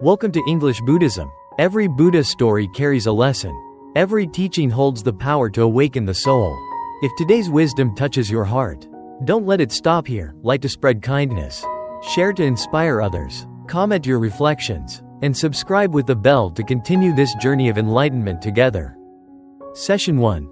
Welcome to English Buddhism. Every Buddha story carries a lesson. Every teaching holds the power to awaken the soul. If today's wisdom touches your heart, don't let it stop here. Like to spread kindness, share to inspire others, comment your reflections, and subscribe with the bell to continue this journey of enlightenment together. Session 1.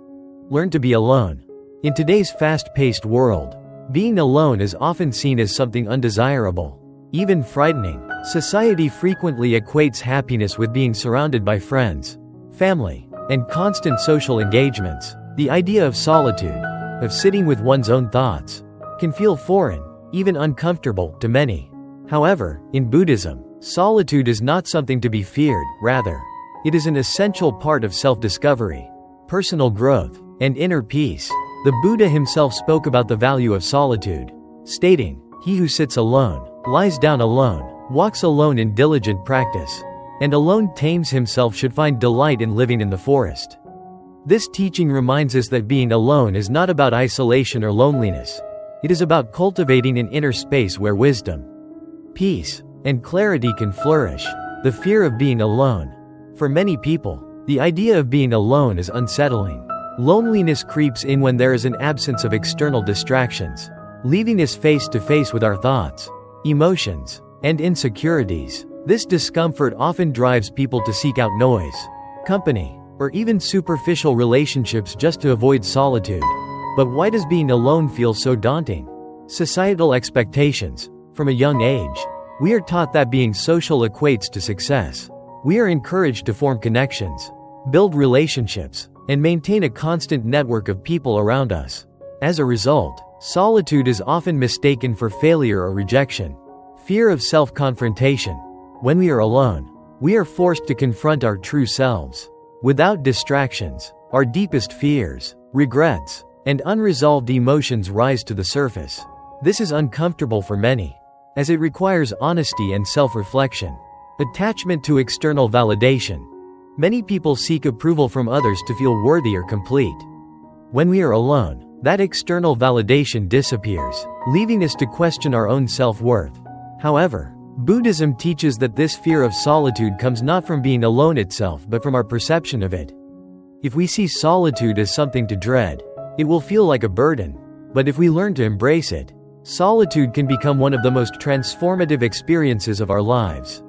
Learn to be alone. In today's fast-paced world, being alone is often seen as something undesirable, even frightening. Society frequently equates happiness with being surrounded by friends, family, and constant social engagements. The idea of solitude, of sitting with one's own thoughts, can feel foreign, even uncomfortable, to many. However, in Buddhism, solitude is not something to be feared, rather, it is an essential part of self-discovery, personal growth, and inner peace. The Buddha himself spoke about the value of solitude, stating, "He who sits alone, lies down alone, walks alone in diligent practice, and alone tames himself should find delight in living in the forest." This teaching reminds us that being alone is not about isolation or loneliness. It is about cultivating an inner space where wisdom, peace, and clarity can flourish. The fear of being alone. For many people, the idea of being alone is unsettling. Loneliness creeps in when there is an absence of external distractions, leaving us face to face with our thoughts, emotions, and insecurities. This discomfort often drives people to seek out noise, company, or even superficial relationships just to avoid solitude. But why does being alone feel so daunting? Societal expectations. From a young age, we are taught that being social equates to success. We are encouraged to form connections, build relationships, and maintain a constant network of people around us. As a result, solitude is often mistaken for failure or rejection. Fear of self-confrontation. When we are alone, we are forced to confront our true selves. Without distractions, our deepest fears, regrets, and unresolved emotions rise to the surface. This is uncomfortable for many, as it requires honesty and self-reflection. Attachment to external validation. Many people seek approval from others to feel worthy or complete. When we are alone, that external validation disappears, leaving us to question our own self-worth. However, Buddhism teaches that this fear of solitude comes not from being alone itself but from our perception of it. If we see solitude as something to dread, it will feel like a burden. But if we learn to embrace it, solitude can become one of the most transformative experiences of our lives.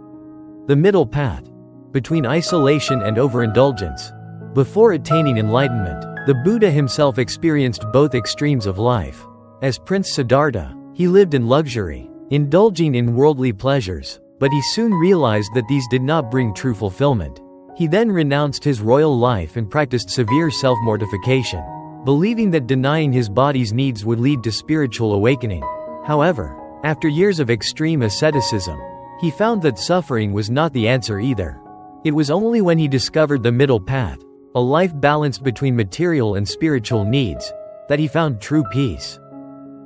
The middle path. Between isolation and overindulgence. Before attaining enlightenment, the Buddha himself experienced both extremes of life. As Prince Siddhartha, he lived in luxury, indulging in worldly pleasures, but he soon realized that these did not bring true fulfillment. He then renounced his royal life and practiced severe self-mortification, believing that denying his body's needs would lead to spiritual awakening. However, after years of extreme asceticism, he found that suffering was not the answer either. It was only when he discovered the middle path, a life balanced between material and spiritual needs, that he found true peace.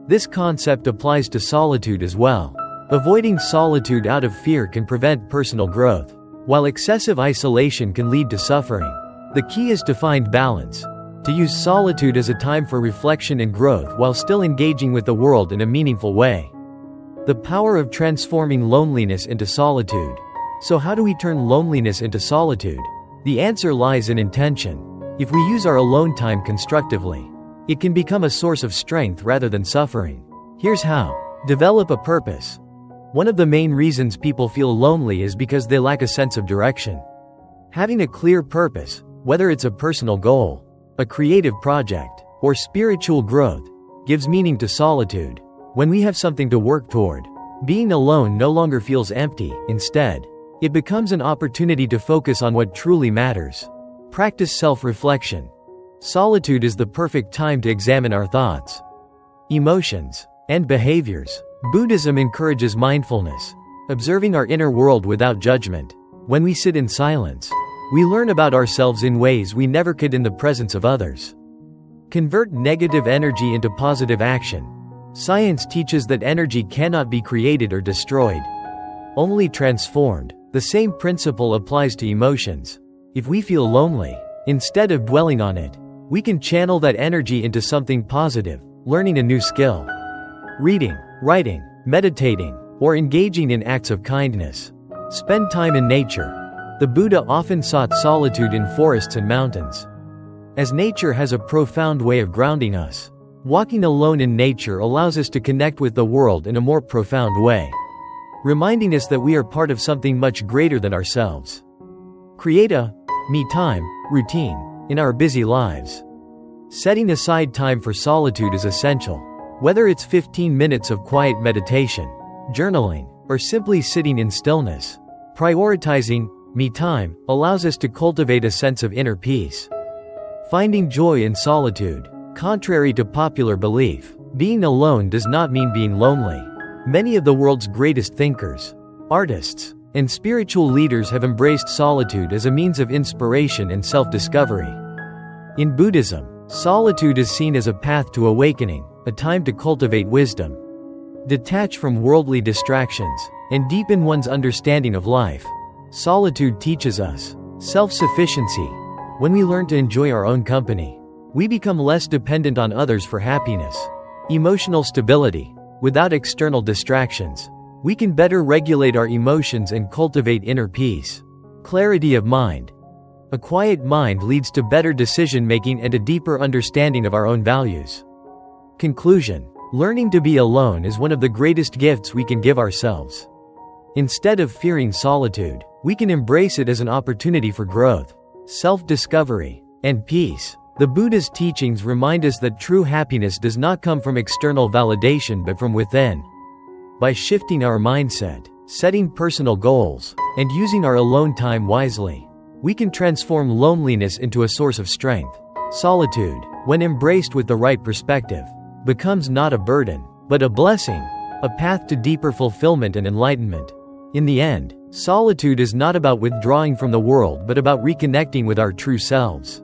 This concept applies to solitude as well. Avoiding solitude out of fear can prevent personal growth, while excessive isolation can lead to suffering. The key is to find balance, to use solitude as a time for reflection and growth while still engaging with the world in a meaningful way. The power of transforming loneliness into solitude. So how do we turn loneliness into solitude? The answer lies in intention. If we use our alone time constructively, it can become a source of strength rather than suffering. Here's how. Develop a purpose. One of the main reasons people feel lonely is because they lack a sense of direction. Having a clear purpose, whether it's a personal goal, a creative project, or spiritual growth, gives meaning to solitude. When we have something to work toward, being alone no longer feels empty. Instead, it becomes an opportunity to focus on what truly matters. Practice self-reflection. Solitude is the perfect time to examine our thoughts, emotions, and behaviors. Buddhism encourages mindfulness, observing our inner world without judgment. When we sit in silence, we learn about ourselves in ways we never could in the presence of others. Convert negative energy into positive action. Science teaches that energy cannot be created or destroyed, only transformed. The same principle applies to emotions. If we feel lonely, instead of dwelling on it, we can channel that energy into something positive, learning a new skill, reading, writing, meditating, or engaging in acts of kindness. Spend time in nature. The Buddha often sought solitude in forests and mountains, as nature has a profound way of grounding us. Walking alone in nature allows us to connect with the world in a more profound way, reminding us that we are part of something much greater than ourselves. Create a me time routine in our busy lives. Setting aside time for solitude is essential. Whether it's 15 minutes of quiet meditation, journaling, or simply sitting in stillness, prioritizing me time allows us to cultivate a sense of inner peace. Finding joy in solitude. Contrary to popular belief, being alone does not mean being lonely. Many of the world's greatest thinkers, artists, and spiritual leaders have embraced solitude as a means of inspiration and self-discovery. In Buddhism, solitude is seen as a path to awakening, a time to cultivate wisdom, detach from worldly distractions, and deepen one's understanding of life. Solitude teaches us self-sufficiency. When we learn to enjoy our own company, we become less dependent on others for happiness. Emotional stability. Without external distractions, we can better regulate our emotions and cultivate inner peace. Clarity of mind. A quiet mind leads to better decision-making and a deeper understanding of our own values. Conclusion. Learning to be alone is one of the greatest gifts we can give ourselves. Instead of fearing solitude, we can embrace it as an opportunity for growth, self-discovery, and peace. The Buddha's teachings remind us that true happiness does not come from external validation but from within. By shifting our mindset, setting personal goals, and using our alone time wisely, we can transform loneliness into a source of strength. Solitude, when embraced with the right perspective, becomes not a burden, but a blessing, a path to deeper fulfillment and enlightenment. In the end, solitude is not about withdrawing from the world but about reconnecting with our true selves.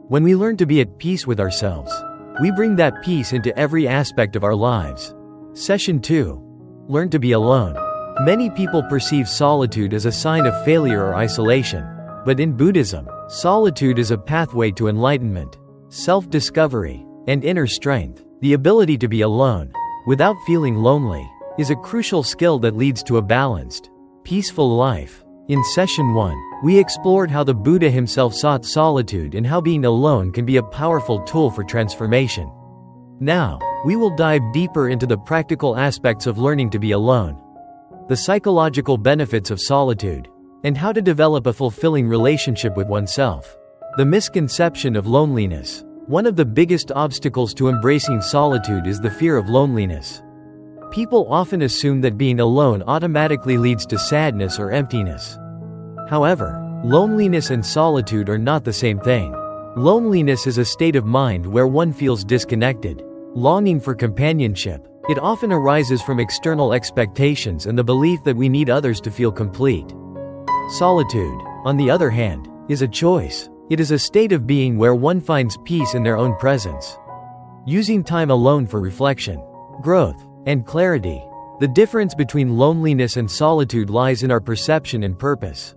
When we learn to be at peace with ourselves, we bring that peace into every aspect of our lives. Session 2. Learn to be alone. Many people perceive solitude as a sign of failure or isolation, but in Buddhism, solitude is a pathway to enlightenment, self-discovery, and inner strength. The ability to be alone, without feeling lonely, is a crucial skill that leads to a balanced, peaceful life. In Session 1, we explored how the Buddha himself sought solitude and how being alone can be a powerful tool for transformation. Now, we will dive deeper into the practical aspects of learning to be alone, the psychological benefits of solitude, and how to develop a fulfilling relationship with oneself. The misconception of loneliness. One of the biggest obstacles to embracing solitude is the fear of loneliness. People often assume that being alone automatically leads to sadness or emptiness. However, loneliness and solitude are not the same thing. Loneliness is a state of mind where one feels disconnected, longing for companionship. It often arises from external expectations and the belief that we need others to feel complete. Solitude, on the other hand, is a choice. It is a state of being where one finds peace in their own presence, using time alone for reflection, growth, and clarity. The difference between loneliness and solitude lies in our perception and purpose.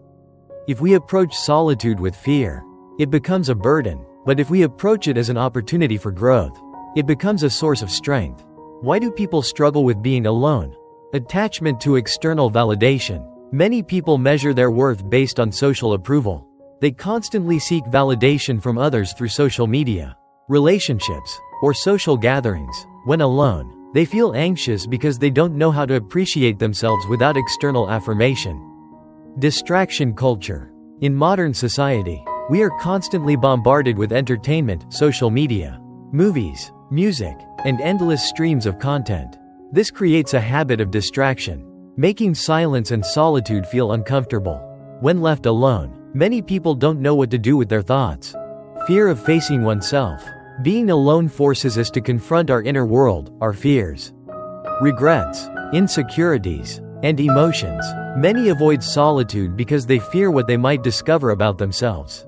If we approach solitude with fear, it becomes a burden, but if we approach it as an opportunity for growth, it becomes a source of strength. Why do people struggle with being alone? Attachment to external validation. Many people measure their worth based on social approval. They constantly seek validation from others through social media, relationships, or social gatherings. When alone, they feel anxious because they don't know how to appreciate themselves without external affirmation. Distraction culture. In modern society, we are constantly bombarded with entertainment, social media, movies, music, and endless streams of content. This creates a habit of distraction, making silence and solitude feel uncomfortable. When left alone, many people don't know what to do with their thoughts. Fear of facing oneself. Being alone forces us to confront our inner world, our fears, regrets, insecurities, and emotions. Many avoid solitude because they fear what they might discover about themselves.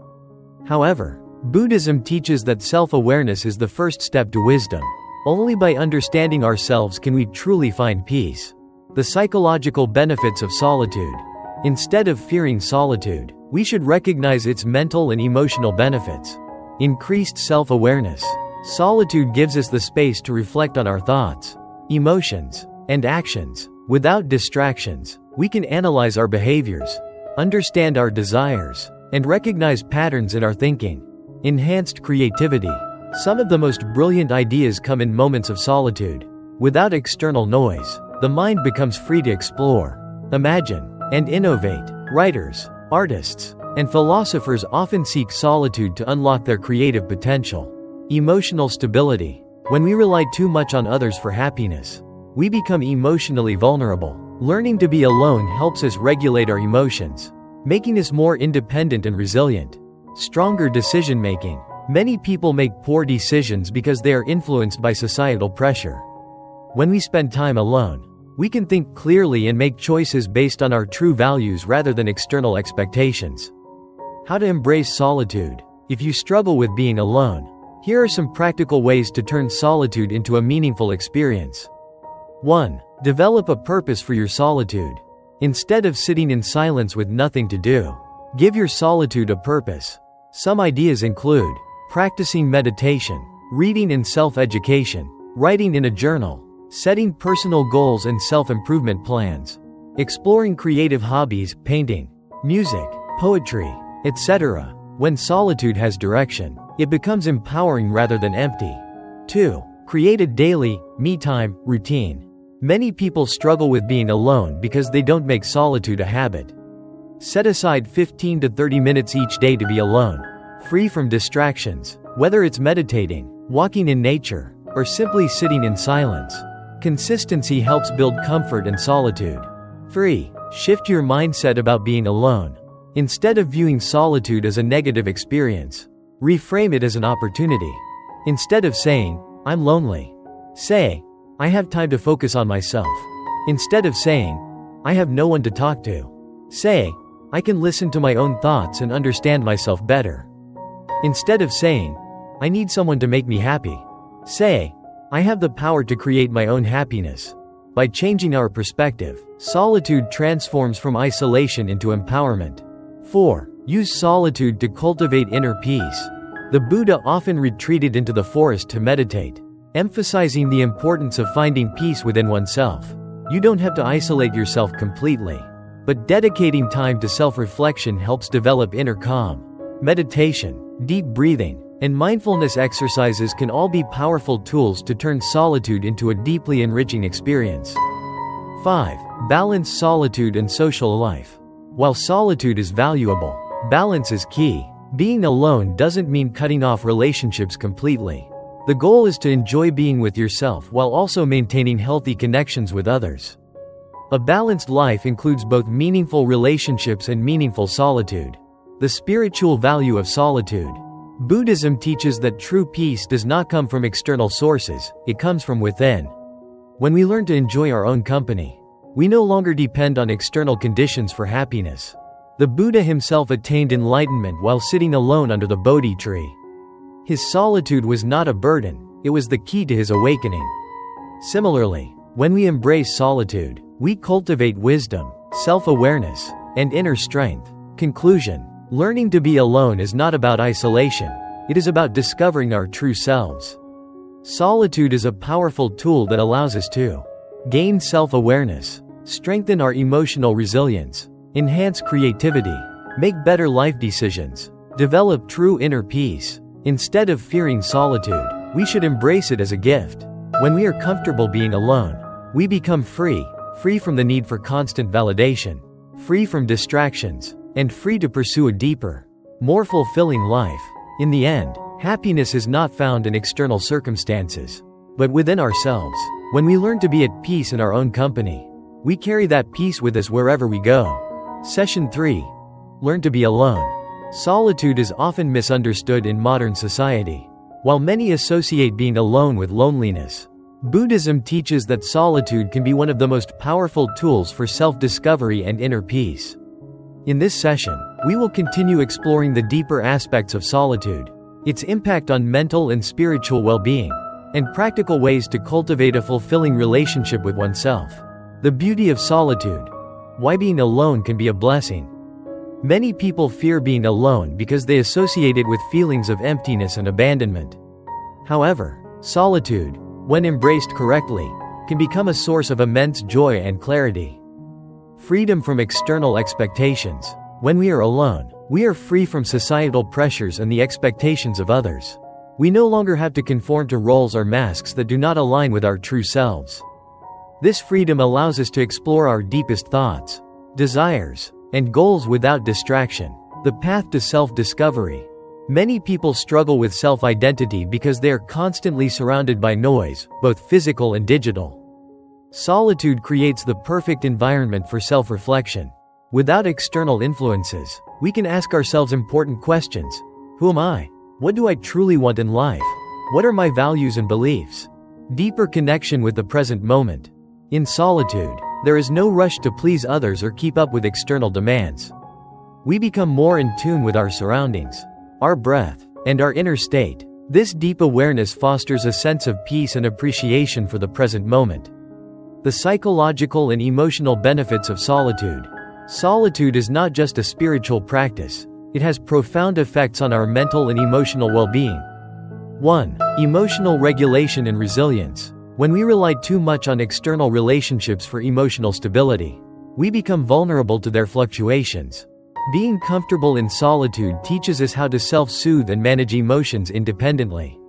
However, Buddhism teaches that self-awareness is the first step to wisdom. Only by understanding ourselves can we truly find peace. The psychological benefits of solitude. Instead of fearing solitude, we should recognize its mental and emotional benefits. Increased self-awareness. Solitude gives us the space to reflect on our thoughts, emotions, and actions. Without distractions, we can analyze our behaviors, understand our desires, and recognize patterns in our thinking. Enhanced creativity. Some of the most brilliant ideas come in moments of solitude. Without external noise, the mind becomes free to explore, imagine, and innovate. Writers, artists, and philosophers often seek solitude to unlock their creative potential. Emotional stability. When we rely too much on others for happiness, we become emotionally vulnerable. Learning to be alone helps us regulate our emotions, making us more independent and resilient. Stronger decision-making. Many people make poor decisions because they are influenced by societal pressure. When we spend time alone, we can think clearly and make choices based on our true values rather than external expectations. How to embrace solitude. If you struggle with being alone, here are some practical ways to turn solitude into a meaningful experience. 1. Develop a purpose for your solitude. Instead of sitting in silence with nothing to do, give your solitude a purpose. Some ideas include practicing meditation, reading and self-education, writing in a journal, setting personal goals and self-improvement plans, exploring creative hobbies, painting, music, poetry, etc. When solitude has direction, it becomes empowering rather than empty. 2. Create a daily, me-time, routine. Many people struggle with being alone because they don't make solitude a habit. Set aside 15 to 30 minutes each day to be alone, free from distractions, whether it's meditating, walking in nature, or simply sitting in silence. Consistency helps build comfort and solitude. 3. Shift your mindset about being alone. Instead of viewing solitude as a negative experience, reframe it as an opportunity. Instead of saying, "I'm lonely," say, "I have time to focus on myself." Instead of saying, "I have no one to talk to," say, "I can listen to my own thoughts and understand myself better." Instead of saying, "I need someone to make me happy," say, "I have the power to create my own happiness." By changing our perspective, solitude transforms from isolation into empowerment. 4. Use solitude to cultivate inner peace. The Buddha often retreated into the forest to meditate, emphasizing the importance of finding peace within oneself. You don't have to isolate yourself completely, but dedicating time to self-reflection helps develop inner calm. Meditation, deep breathing, and mindfulness exercises can all be powerful tools to turn solitude into a deeply enriching experience. 5. Balance solitude and social life. While solitude is valuable, balance is key. Being alone doesn't mean cutting off relationships completely. The goal is to enjoy being with yourself while also maintaining healthy connections with others. A balanced life includes both meaningful relationships and meaningful solitude. The spiritual value of solitude. Buddhism teaches that true peace does not come from external sources, it comes from within. When we learn to enjoy our own company, we no longer depend on external conditions for happiness. The Buddha himself attained enlightenment while sitting alone under the Bodhi tree. His solitude was not a burden, it was the key to his awakening. Similarly, when we embrace solitude, we cultivate wisdom, self-awareness, and inner strength. Conclusion: learning to be alone is not about isolation, it is about discovering our true selves. Solitude is a powerful tool that allows us to gain self-awareness, strengthen our emotional resilience, enhance creativity, make better life decisions, develop true inner peace. Instead of fearing solitude, we should embrace it as a gift. When we are comfortable being alone, we become free from the need for constant validation, free from distractions, and free to pursue a deeper, more fulfilling life. In the end, happiness is not found in external circumstances, but within ourselves. When we learn to be at peace in our own company, we carry that peace with us wherever we go. Session 3. Learn to be alone. Solitude is often misunderstood in modern society. While many associate being alone with loneliness, Buddhism teaches that solitude can be one of the most powerful tools for self-discovery and inner peace. In this session, we will continue exploring the deeper aspects of solitude, its impact on mental and spiritual well-being, and practical ways to cultivate a fulfilling relationship with oneself. The beauty of solitude. Why being alone can be a blessing. Many people fear being alone because they associate it with feelings of emptiness and abandonment. However, solitude, when embraced correctly, can become a source of immense joy and clarity. Freedom from external expectations. When we are alone, we are free from societal pressures and the expectations of others. We no longer have to conform to roles or masks that do not align with our true selves. This freedom allows us to explore our deepest thoughts, desires, and goals without distraction. The path to self-discovery. Many people struggle with self-identity because they are constantly surrounded by noise, both physical and digital. Solitude creates the perfect environment for self-reflection. Without external influences, we can ask ourselves important questions. Who am I? What do I truly want in life? What are my values and beliefs? Deeper connection with the present moment. In solitude, there is no rush to please others or keep up with external demands. We become more in tune with our surroundings, our breath, and our inner state. This deep awareness fosters a sense of peace and appreciation for the present moment. The psychological and emotional benefits of solitude. Solitude is not just a spiritual practice, it has profound effects on our mental and emotional well-being. 1. Emotional regulation and resilience. When we rely too much on external relationships for emotional stability, we become vulnerable to their fluctuations. Being comfortable in solitude teaches us how to self-soothe and manage emotions independently.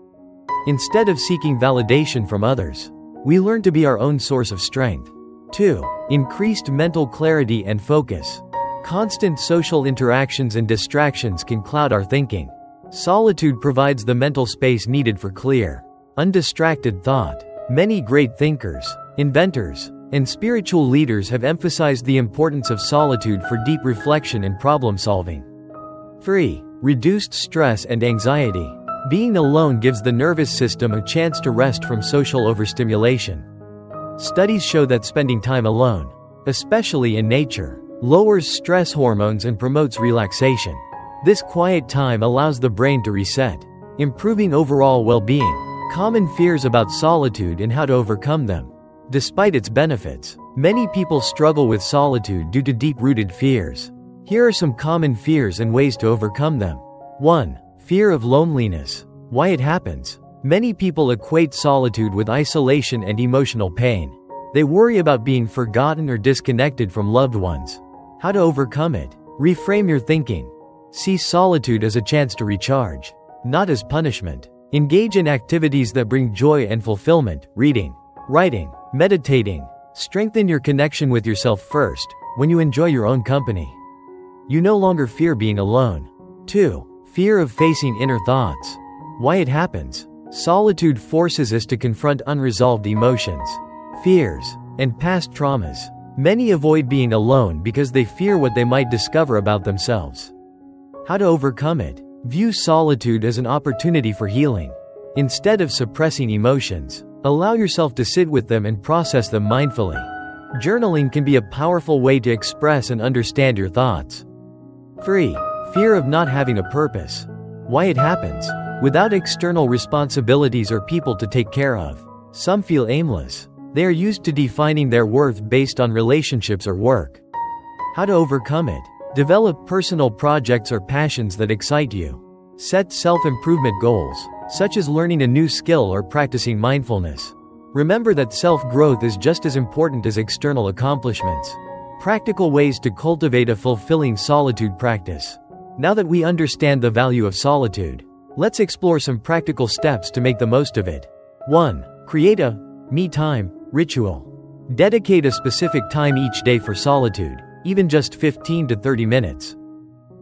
Instead of seeking validation from others, we learn to be our own source of strength. 2. Increased mental clarity and focus. Constant social interactions and distractions can cloud our thinking. Solitude provides the mental space needed for clear, undistracted thought. Many great thinkers, inventors, and spiritual leaders have emphasized the importance of solitude for deep reflection and problem-solving. 3. Reduced stress and anxiety. Being alone gives the nervous system a chance to rest from social overstimulation. Studies show that spending time alone, especially in nature, lowers stress hormones and promotes relaxation. This quiet time allows the brain to reset, improving overall well-being. Common fears about solitude and how to overcome them. Despite its benefits, many people struggle with solitude due to deep-rooted fears. Here are some common fears and ways to overcome them. 1. Fear of loneliness. Why it happens. Many people equate solitude with isolation and emotional pain. They worry about being forgotten or disconnected from loved ones. How to overcome it. Reframe your thinking. See solitude as a chance to recharge, not as punishment. Engage in activities that bring joy and fulfillment. Reading, writing, meditating. Strengthen your connection with yourself first. When you enjoy your own company, you no longer fear being alone. 2. Fear of facing inner thoughts. Why it happens. Solitude forces us to confront unresolved emotions, fears, and past traumas. Many avoid being alone because they fear what they might discover about themselves. How to overcome it. View solitude as an opportunity for healing. Instead of suppressing emotions, allow yourself to sit with them and process them mindfully. Journaling can be a powerful way to express and understand your thoughts. 3. Fear of not having a purpose. Why it happens. Without external responsibilities or people to take care of, some feel aimless. They are used to defining their worth based on relationships or work. How to overcome it. Develop personal projects or passions that excite you. Set self-improvement goals, such as learning a new skill or practicing mindfulness. Remember that self-growth is just as important as external accomplishments. Practical ways to cultivate a fulfilling solitude practice. Now that we understand the value of solitude, let's explore some practical steps to make the most of it. 1. Create a me time ritual. Dedicate a specific time each day for solitude, even just 15 to 30 minutes.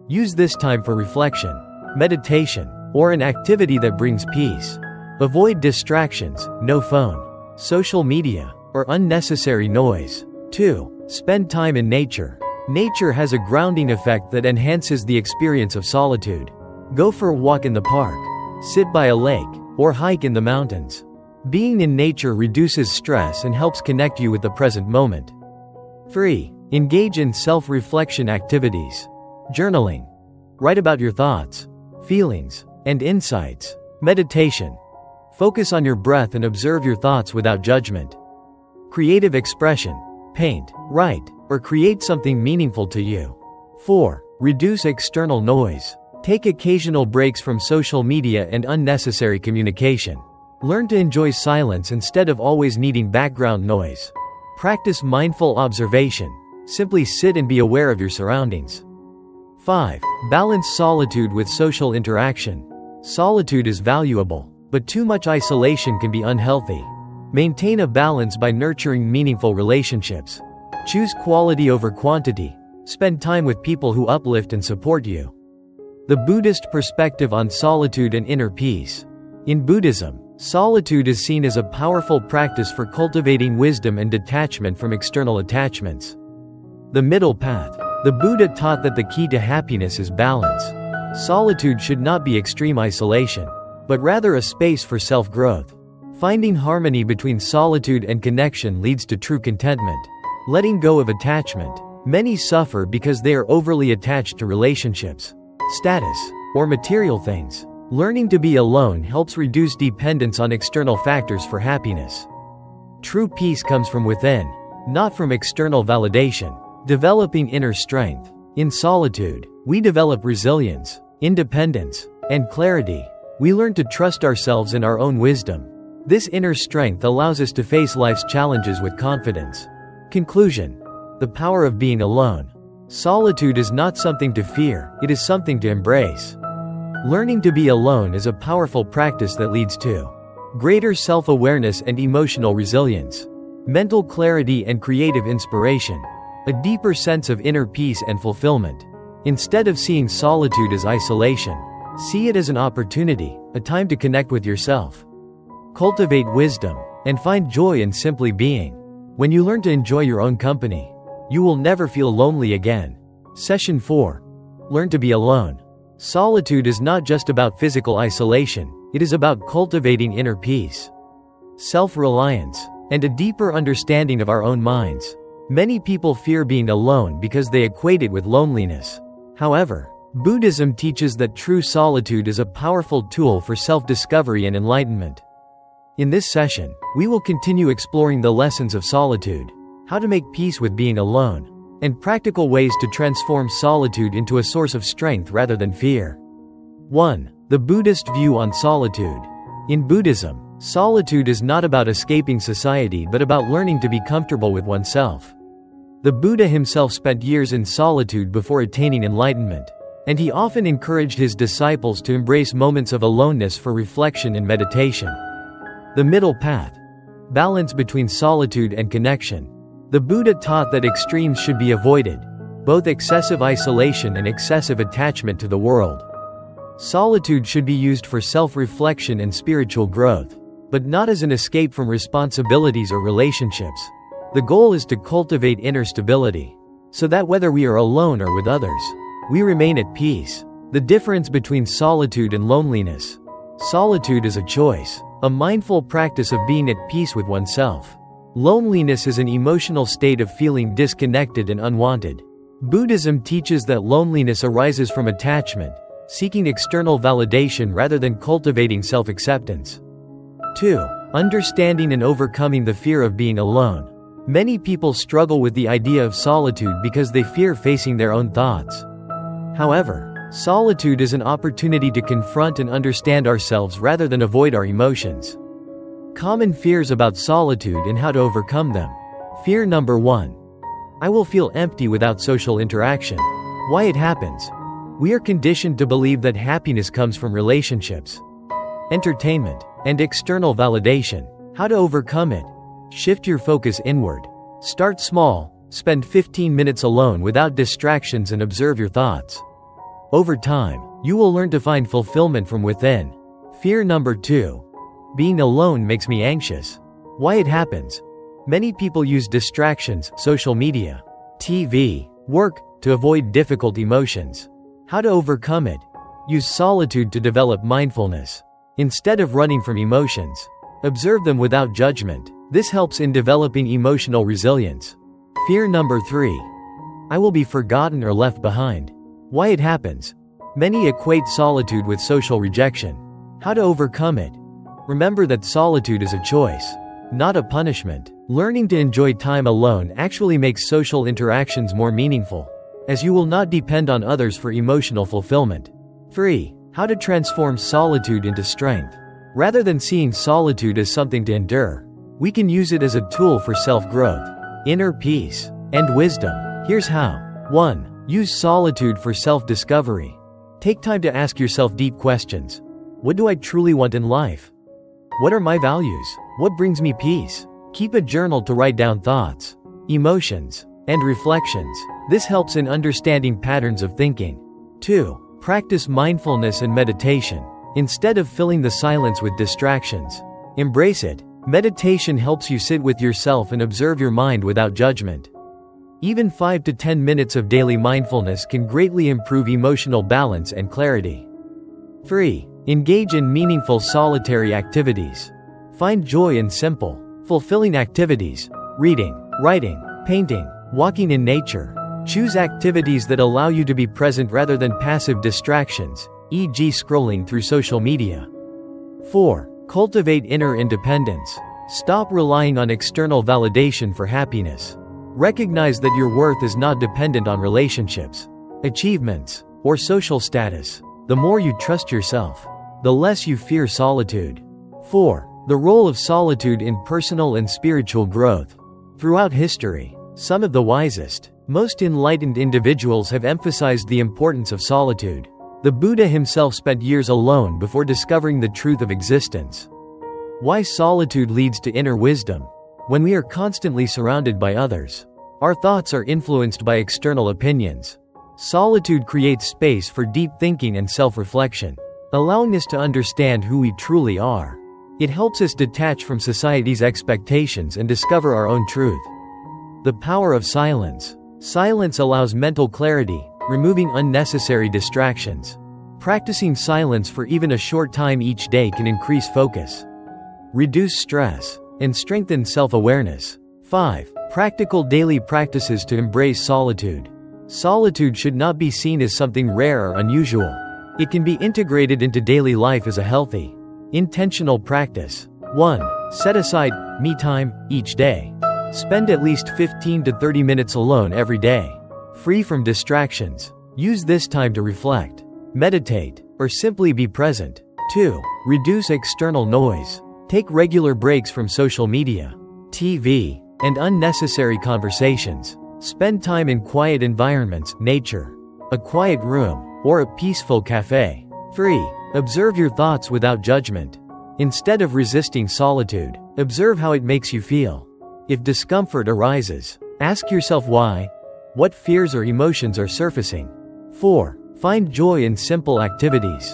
Use this time for reflection, meditation, or an activity that brings peace. Avoid distractions, no phone, social media, or unnecessary noise. 2. Spend time in nature. Nature has a grounding effect that enhances the experience of solitude. Go for a walk in the park, sit by a lake, or hike in the mountains. Being in nature reduces stress and helps connect you with the present moment. 3. Engage in self-reflection activities. Journaling. Write about your thoughts, feelings, and insights. Meditation. Focus on your breath and observe your thoughts without judgment. Creative expression. Paint, write, or create something meaningful to you. 4. Reduce external noise. Take occasional breaks from social media and unnecessary communication. Learn to enjoy silence instead of always needing background noise. Practice mindful observation. Simply sit and be aware of your surroundings. 5. Balance solitude with social interaction. Solitude is valuable, but too much isolation can be unhealthy. Maintain a balance by nurturing meaningful relationships. Choose quality over quantity. Spend time with people who uplift and support you. The Buddhist perspective on solitude and inner peace. In Buddhism, solitude is seen as a powerful practice for cultivating wisdom and detachment from external attachments. The middle path. The Buddha taught that the key to happiness is balance. Solitude should not be extreme isolation, but rather a space for self-growth. Finding harmony between solitude and connection leads to true contentment. Letting go of attachment. Many suffer because they are overly attached to relationships, status, or material things. Learning to be alone helps reduce dependence on external factors for happiness. True peace comes from within, not from external validation. Developing inner strength. In solitude, we develop resilience, independence, and clarity. We learn to trust ourselves and our own wisdom. This inner strength allows us to face life's challenges with confidence. Conclusion. The power of being alone. Solitude is not something to fear, it is something to embrace. Learning to be alone is a powerful practice that leads to greater self-awareness and emotional resilience, mental clarity and creative inspiration, a deeper sense of inner peace and fulfillment. Instead of seeing solitude as isolation, see it as an opportunity, a time to connect with yourself. Cultivate wisdom, and find joy in simply being. When you learn to enjoy your own company, you will never feel lonely again. Session 4. Learn to be alone. Solitude is not just about physical isolation, it is about cultivating inner peace, self-reliance, and a deeper understanding of our own minds. Many people fear being alone because they equate it with loneliness. However, Buddhism teaches that true solitude is a powerful tool for self-discovery and enlightenment. In this session, we will continue exploring the lessons of solitude, how to make peace with being alone, and practical ways to transform solitude into a source of strength rather than fear. 1. The Buddhist view on solitude. In Buddhism, solitude is not about escaping society but about learning to be comfortable with oneself. The Buddha himself spent years in solitude before attaining enlightenment, and he often encouraged his disciples to embrace moments of aloneness for reflection and meditation. The middle path. Balance between solitude and connection. The Buddha taught that extremes should be avoided, both excessive isolation and excessive attachment to the world. Solitude should be used for self-reflection and spiritual growth, but not as an escape from responsibilities or relationships. The goal is to cultivate inner stability, so that whether we are alone or with others, we remain at peace. The difference between solitude and loneliness. Solitude is a choice, a mindful practice of being at peace with oneself. Loneliness is an emotional state of feeling disconnected and unwanted. Buddhism teaches that loneliness arises from attachment, seeking external validation rather than cultivating self-acceptance. 2. Understanding and overcoming the fear of being alone. Many people struggle with the idea of solitude because they fear facing their own thoughts. However, solitude is an opportunity to confront and understand ourselves rather than avoid our emotions. Common fears about solitude and how to overcome them. Fear number 1. I will feel empty without social interaction. Why it happens? We are conditioned to believe that happiness comes from relationships, entertainment, and external validation. How to overcome it? Shift your focus inward. Start small, spend 15 minutes alone without distractions and observe your thoughts. Over time, you will learn to find fulfillment from within. Fear number 2. Being alone makes me anxious. Why it happens? Many people use distractions, social media, TV, work, to avoid difficult emotions. How to overcome it? Use solitude to develop mindfulness. Instead of running from emotions, observe them without judgment. This helps in developing emotional resilience. Fear number 3. I will be forgotten or left behind. Why it happens? Many equate solitude with social rejection. How to overcome it? Remember that solitude is a choice, not a punishment. Learning to enjoy time alone actually makes social interactions more meaningful, as you will not depend on others for emotional fulfillment. 3. How to transform solitude into strength. Rather than seeing solitude as something to endure, we can use it as a tool for self-growth, inner peace, and wisdom. Here's how. 1. Use solitude for self-discovery. Take time to ask yourself deep questions. What do I truly want in life? What are my values? What brings me peace? Keep a journal to write down thoughts, emotions, and reflections. This helps in understanding patterns of thinking. 2. Practice mindfulness and meditation. Instead of filling the silence with distractions, embrace it. Meditation helps you sit with yourself and observe your mind without judgment. Even 5 to 10 minutes of daily mindfulness can greatly improve emotional balance and clarity. 3. Engage in meaningful solitary activities. Find joy in simple, fulfilling activities: reading, writing, painting, walking in nature. Choose activities that allow you to be present rather than passive distractions, e.g. scrolling through social media. 4. Cultivate inner independence. Stop relying on external validation for happiness. Recognize that your worth is not dependent on relationships, achievements, or social status. The more you trust yourself, the less you fear solitude. 4. The role of solitude in personal and spiritual growth. Throughout history, some of the wisest, most enlightened individuals have emphasized the importance of solitude. The Buddha himself spent years alone before discovering the truth of existence. Why solitude leads to inner wisdom. When we are constantly surrounded by others, our thoughts are influenced by external opinions. Solitude creates space for deep thinking and self-reflection, allowing us to understand who we truly are. It helps us detach from society's expectations and discover our own truth. The power of silence. Silence allows mental clarity, removing unnecessary distractions. Practicing silence for even a short time each day can increase focus, reduce stress, and strengthen self-awareness. 5. Practical daily practices to embrace solitude. Solitude should not be seen as something rare or unusual. It can be integrated into daily life as a healthy, intentional practice. 1. Set aside me time each day. Spend at least 15 to 30 minutes alone every day, free from distractions. Use this time to reflect, meditate, or simply be present. 2. Reduce external noise. Take regular breaks from social media, TV, and unnecessary conversations. Spend time in quiet environments, nature, a quiet room, or a peaceful cafe. 3. Observe your thoughts without judgment. Instead of resisting solitude, observe how it makes you feel. If discomfort arises, ask yourself why. What fears or emotions are surfacing? 4. Find joy in simple activities.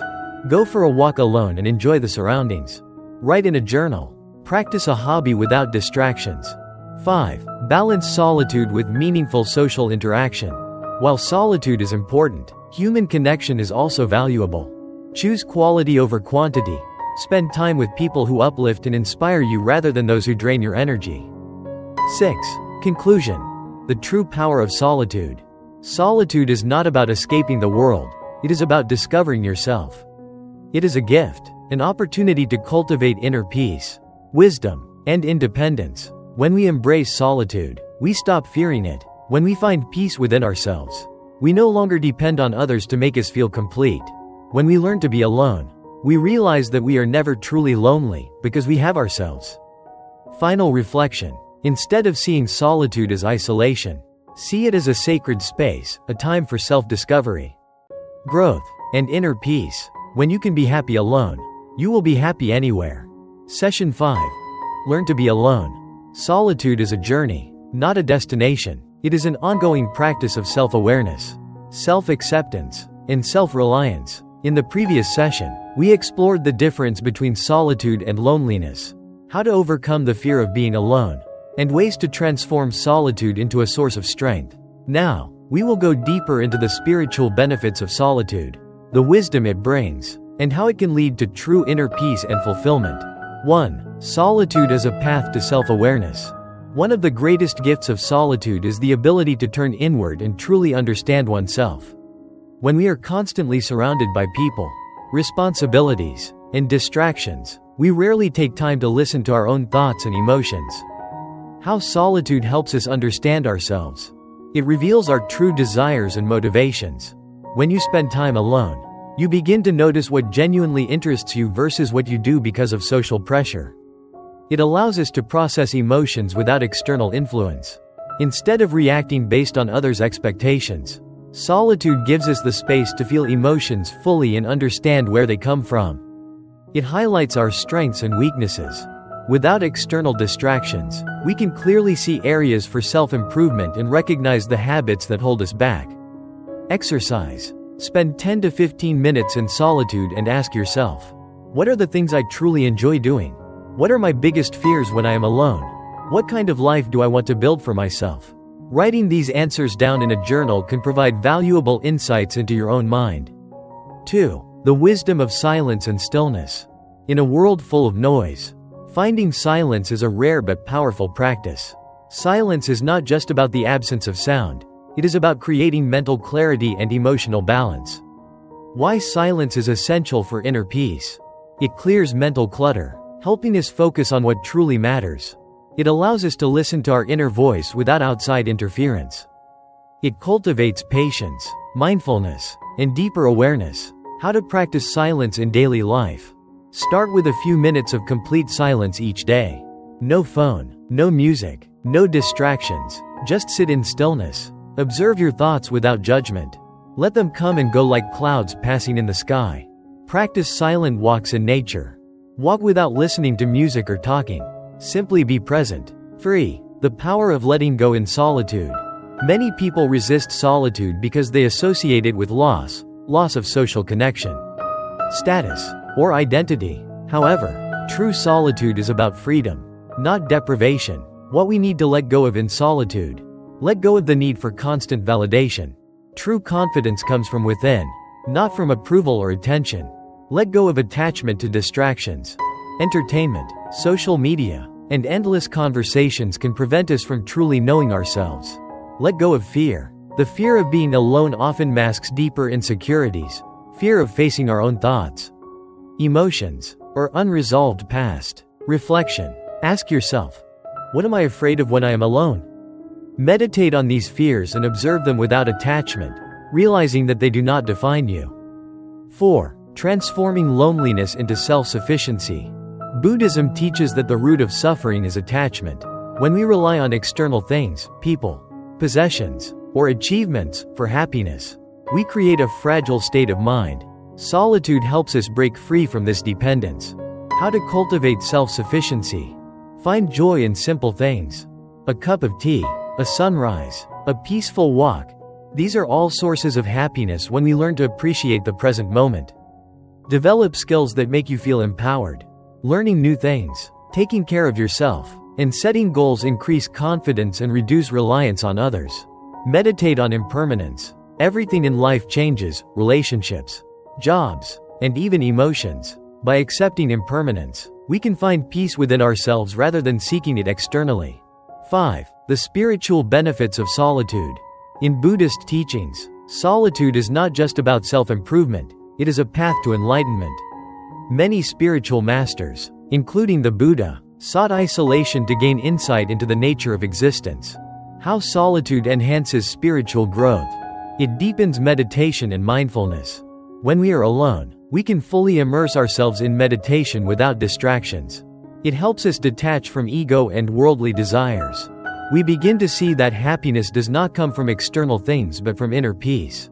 Go for a walk alone and enjoy the surroundings. Write in a journal. Practice a hobby without distractions. 5. Balance solitude with meaningful social interaction. While solitude is important, human connection is also valuable. Choose quality over quantity. Spend time with people who uplift and inspire you rather than those who drain your energy. 6. Conclusion. The true power of solitude. Solitude is not about escaping the world, it is about discovering yourself. It is a gift, an opportunity to cultivate inner peace, wisdom, and independence. When we embrace solitude, we stop fearing it. When we find peace within ourselves, we no longer depend on others to make us feel complete. When we learn to be alone, we realize that we are never truly lonely because we have ourselves. Final reflection. Instead of seeing solitude as isolation, see it as a sacred space, a time for self-discovery, growth, and inner peace. When you can be happy alone, you will be happy anywhere. Session 5. Learn to be alone. Solitude is a journey, not a destination. It is an ongoing practice of self-awareness, self-acceptance, and self-reliance. In the previous session, we explored the difference between solitude and loneliness, how to overcome the fear of being alone, and ways to transform solitude into a source of strength. Now, we will go deeper into the spiritual benefits of solitude, the wisdom it brings, and how it can lead to true inner peace and fulfillment. 1. Solitude as a path to self-awareness. One of the greatest gifts of solitude is the ability to turn inward and truly understand oneself. When we are constantly surrounded by people, responsibilities, and distractions, we rarely take time to listen to our own thoughts and emotions. How solitude helps us understand ourselves. It reveals our true desires and motivations. When you spend time alone, you begin to notice what genuinely interests you versus what you do because of social pressure. It allows us to process emotions without external influence. Instead of reacting based on others' expectations, solitude gives us the space to feel emotions fully and understand where they come from. It highlights our strengths and weaknesses. Without external distractions, we can clearly see areas for self-improvement and recognize the habits that hold us back. Exercise. Spend 10 to 15 minutes in solitude and ask yourself, what are the things I truly enjoy doing? What are my biggest fears when I am alone? What kind of life do I want to build for myself? Writing these answers down in a journal can provide valuable insights into your own mind. 2. The wisdom of silence and stillness. In a world full of noise, finding silence is a rare but powerful practice. Silence is not just about the absence of sound, it is about creating mental clarity and emotional balance. Why silence is essential for inner peace. It clears mental clutter, helping us focus on what truly matters. It allows us to listen to our inner voice without outside interference. It cultivates patience, mindfulness, and deeper awareness. How to practice silence in daily life. Start with a few minutes of complete silence each day. No phone, no music, no distractions. Just sit in stillness. Observe your thoughts without judgment. Let them come and go like clouds passing in the sky. Practice silent walks in nature. Walk without listening to music or talking. Simply be present. 3. The power of letting go in solitude. Many people resist solitude because they associate it with loss of social connection, status, or identity. However, true solitude is about freedom, not deprivation. What we need to let go of in solitude. Let go of the need for constant validation. True confidence comes from within, not from approval or attention. Let go of attachment to distractions. Entertainment, social media, and endless conversations can prevent us from truly knowing ourselves. Let go of fear. The fear of being alone often masks deeper insecurities, fear of facing our own thoughts, emotions, or unresolved past. Reflection. Ask yourself, what am I afraid of when I am alone? Meditate on these fears and observe them without attachment, realizing that they do not define you. 4. Transforming loneliness into self-sufficiency. Buddhism teaches that the root of suffering is attachment. When we rely on external things, people, possessions, or achievements for happiness, we create a fragile state of mind. Solitude helps us break free from this dependence. How to cultivate self-sufficiency. Find joy in simple things. A cup of tea, a sunrise, a peaceful walk. These are all sources of happiness when we learn to appreciate the present moment. Develop skills that make you feel empowered. Learning new things, taking care of yourself, and setting goals increase confidence and reduce reliance on others. Meditate on impermanence. Everything in life changes, relationships, jobs, and even emotions. By accepting impermanence, we can find peace within ourselves rather than seeking it externally. 5. The spiritual benefits of solitude. In Buddhist teachings, solitude is not just about self-improvement, it is a path to enlightenment. Many spiritual masters, including the Buddha, sought isolation to gain insight into the nature of existence. How solitude enhances spiritual growth. It deepens meditation and mindfulness. When we are alone, we can fully immerse ourselves in meditation without distractions. It helps us detach from ego and worldly desires. We begin to see that happiness does not come from external things but from inner peace.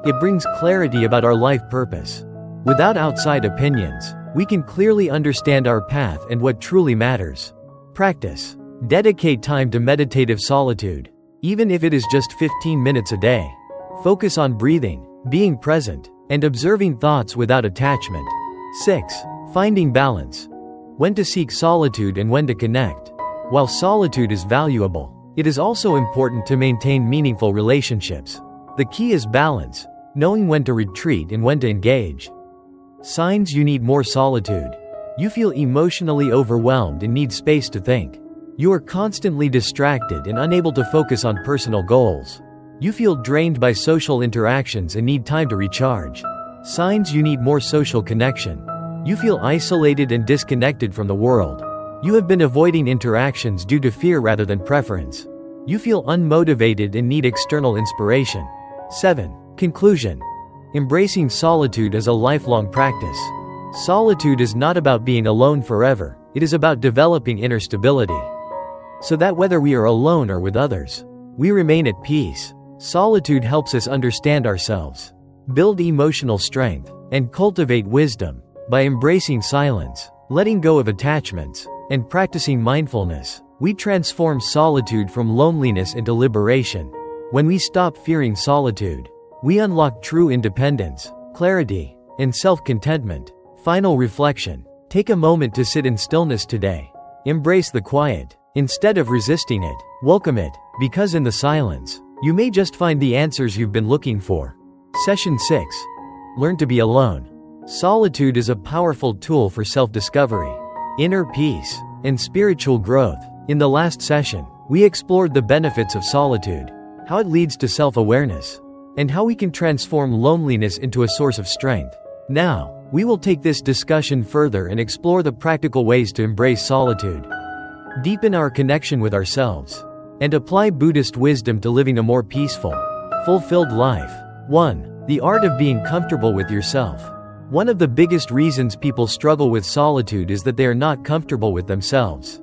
It brings clarity about our life purpose. Without outside opinions, we can clearly understand our path and what truly matters. Practice. Dedicate time to meditative solitude, even if it is just 15 minutes a day. Focus on breathing, being present, and observing thoughts without attachment. 6. Finding balance. When to seek solitude and when to connect. While solitude is valuable, it is also important to maintain meaningful relationships. The key is balance, knowing when to retreat and when to engage. Signs you need more solitude. You feel emotionally overwhelmed and need space to think. You are constantly distracted and unable to focus on personal goals. You feel drained by social interactions and need time to recharge. Signs you need more social connection. You feel isolated and disconnected from the world. You have been avoiding interactions due to fear rather than preference. You feel unmotivated and need external inspiration. 7. Conclusion. Embracing solitude as a lifelong practice. Solitude is not about being alone forever, it is about developing inner stability. so that whether we are alone or with others, we remain at peace. Solitude helps us understand ourselves, build emotional strength, and cultivate wisdom. By embracing silence, letting go of attachments, and practicing mindfulness, we transform solitude from loneliness into liberation. When we stop fearing solitude, we unlock true independence, clarity, and self-contentment. Final reflection. Take a moment to sit in stillness today. Embrace the quiet. Instead of resisting it, welcome it, because in the silence, you may just find the answers you've been looking for. Session 6. Learn to be alone. Solitude is a powerful tool for self-discovery, inner peace, and spiritual growth. In the last session, we explored the benefits of solitude, how it leads to self-awareness, and how we can transform loneliness into a source of strength. Now, we will take this discussion further and explore the practical ways to embrace solitude, deepen our connection with ourselves, and apply Buddhist wisdom to living a more peaceful, fulfilled life. 1. The art of being comfortable with yourself. One of the biggest reasons people struggle with solitude is that they are not comfortable with themselves.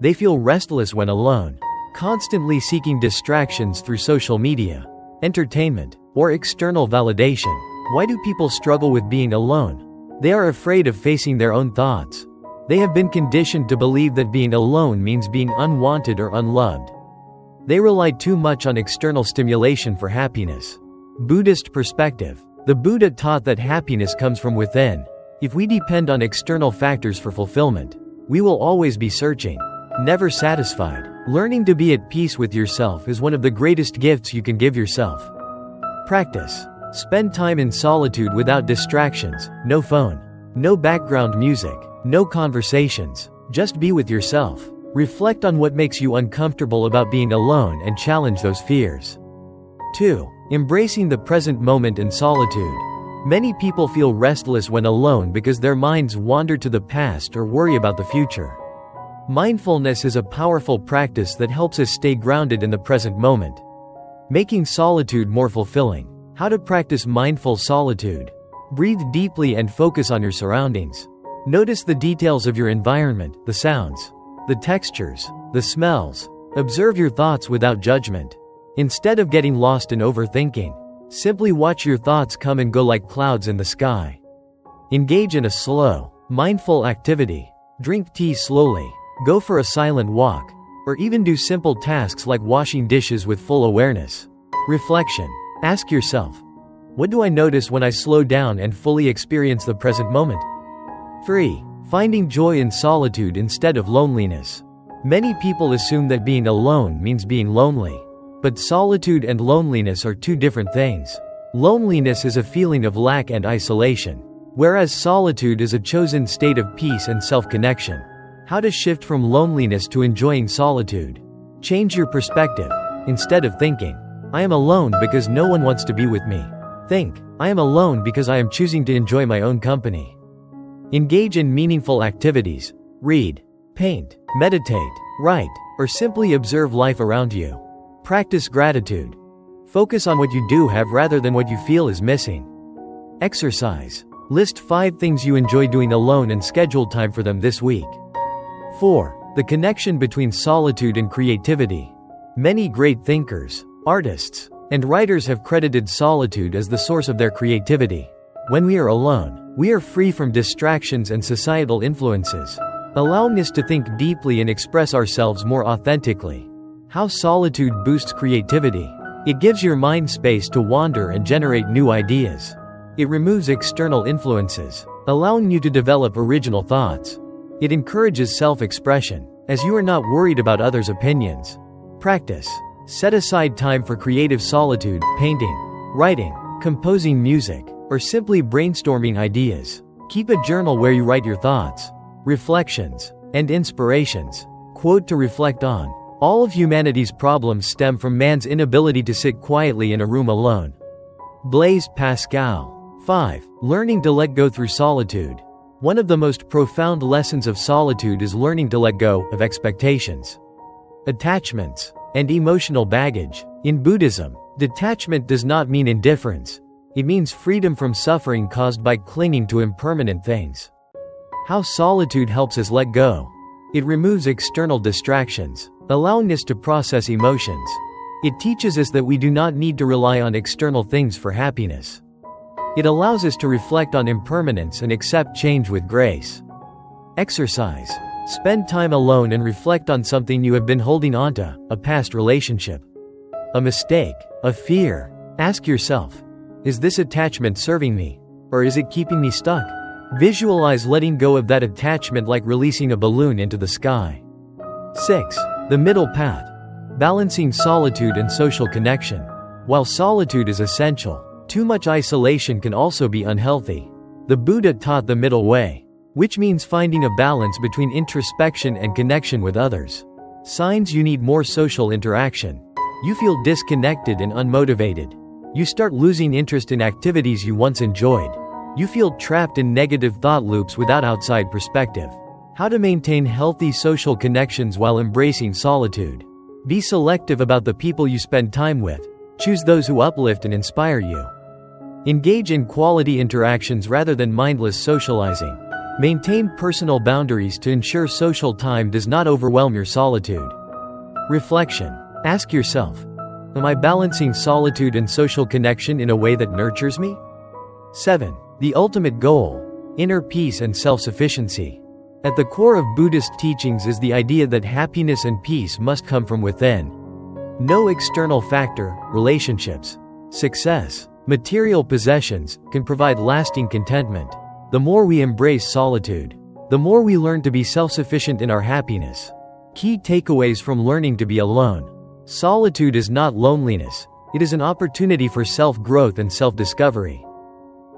They feel restless when alone, constantly seeking distractions through social media, entertainment, or external validation. Why do people struggle with being alone? They are afraid of facing their own thoughts. They have been conditioned to believe that being alone means being unwanted or unloved. They rely too much on external stimulation for happiness. Buddhist perspective. The Buddha taught that happiness comes from within. If we depend on external factors for fulfillment, we will always be searching, never satisfied. Learning to be at peace with yourself is one of the greatest gifts you can give yourself. Practice. Spend time in solitude without distractions, no phone, no background music, no conversations. Just be with yourself. Reflect on what makes you uncomfortable about being alone and challenge those fears. 2. Embracing the present moment in solitude. Many people feel restless when alone because their minds wander to the past or worry about the future. Mindfulness is a powerful practice that helps us stay grounded in the present moment, making solitude more fulfilling. How to practice mindful solitude. Breathe deeply and focus on your surroundings. Notice the details of your environment, the sounds, the textures, the smells. Observe your thoughts without judgment. Instead of getting lost in overthinking, simply watch your thoughts come and go like clouds in the sky. Engage in a slow, mindful activity. Drink tea slowly, go for a silent walk, or even do simple tasks like washing dishes with full awareness. Reflection. Ask yourself, what do I notice when I slow down and fully experience the present moment? 3. Finding joy in solitude instead of loneliness. Many people assume that being alone means being lonely. But solitude and loneliness are two different things. Loneliness is a feeling of lack and isolation, whereas solitude is a chosen state of peace and self-connection. How to shift from loneliness to enjoying solitude. Change your perspective. Instead of thinking, I am alone because no one wants to be with me, think, I am alone because I am choosing to enjoy my own company. Engage in meaningful activities. Read, paint, meditate, write, or simply observe life around you. Practice gratitude. Focus on what you do have rather than what you feel is missing. Exercise. List 5 things you enjoy doing alone and schedule time for them this week. 4. The connection between solitude and creativity. Many great thinkers, artists, and writers have credited solitude as the source of their creativity. When we are alone, we are free from distractions and societal influences, allowing us to think deeply and express ourselves more authentically. How solitude boosts creativity. It gives your mind space to wander and generate new ideas. It removes external influences, allowing you to develop original thoughts. It encourages self-expression, as you are not worried about others' opinions. Practice. Set aside time for creative solitude, painting, writing, composing music, or simply brainstorming ideas. Keep a journal where you write your thoughts, reflections, and inspirations. Quote to reflect on. All of humanity's problems stem from man's inability to sit quietly in a room alone. Blaise Pascal. 5. Learning to let go through solitude. One of the most profound lessons of solitude is learning to let go of expectations, attachments, and emotional baggage. In Buddhism, detachment does not mean indifference. It means freedom from suffering caused by clinging to impermanent things. How solitude helps us let go. It removes external distractions, allowing us to process emotions. It teaches us that we do not need to rely on external things for happiness. It allows us to reflect on impermanence and accept change with grace. Exercise. Spend time alone and reflect on something you have been holding onto, a past relationship, a mistake, a fear. Ask yourself, is this attachment serving me? Or is it keeping me stuck? Visualize letting go of that attachment like releasing a balloon into the sky. 6. The middle path. Balancing solitude and social connection. While solitude is essential, too much isolation can also be unhealthy. The Buddha taught the middle way, which means finding a balance between introspection and connection with others. Signs you need more social interaction. You feel disconnected and unmotivated. You start losing interest in activities you once enjoyed. You feel trapped in negative thought loops without outside perspective. How to maintain healthy social connections while embracing solitude. Be selective about the people you spend time with. Choose those who uplift and inspire you. Engage in quality interactions rather than mindless socializing. Maintain personal boundaries to ensure social time does not overwhelm your solitude. Reflection. Ask yourself, am I balancing solitude and social connection in a way that nurtures me? 7. The ultimate goal. Inner peace and self-sufficiency. At the core of Buddhist teachings is the idea that happiness and peace must come from within. No external factor, relationships, success, material possessions, can provide lasting contentment. The more we embrace solitude, the more we learn to be self-sufficient in our happiness. Key takeaways from learning to be alone. Solitude is not loneliness, it is an opportunity for self-growth and self-discovery.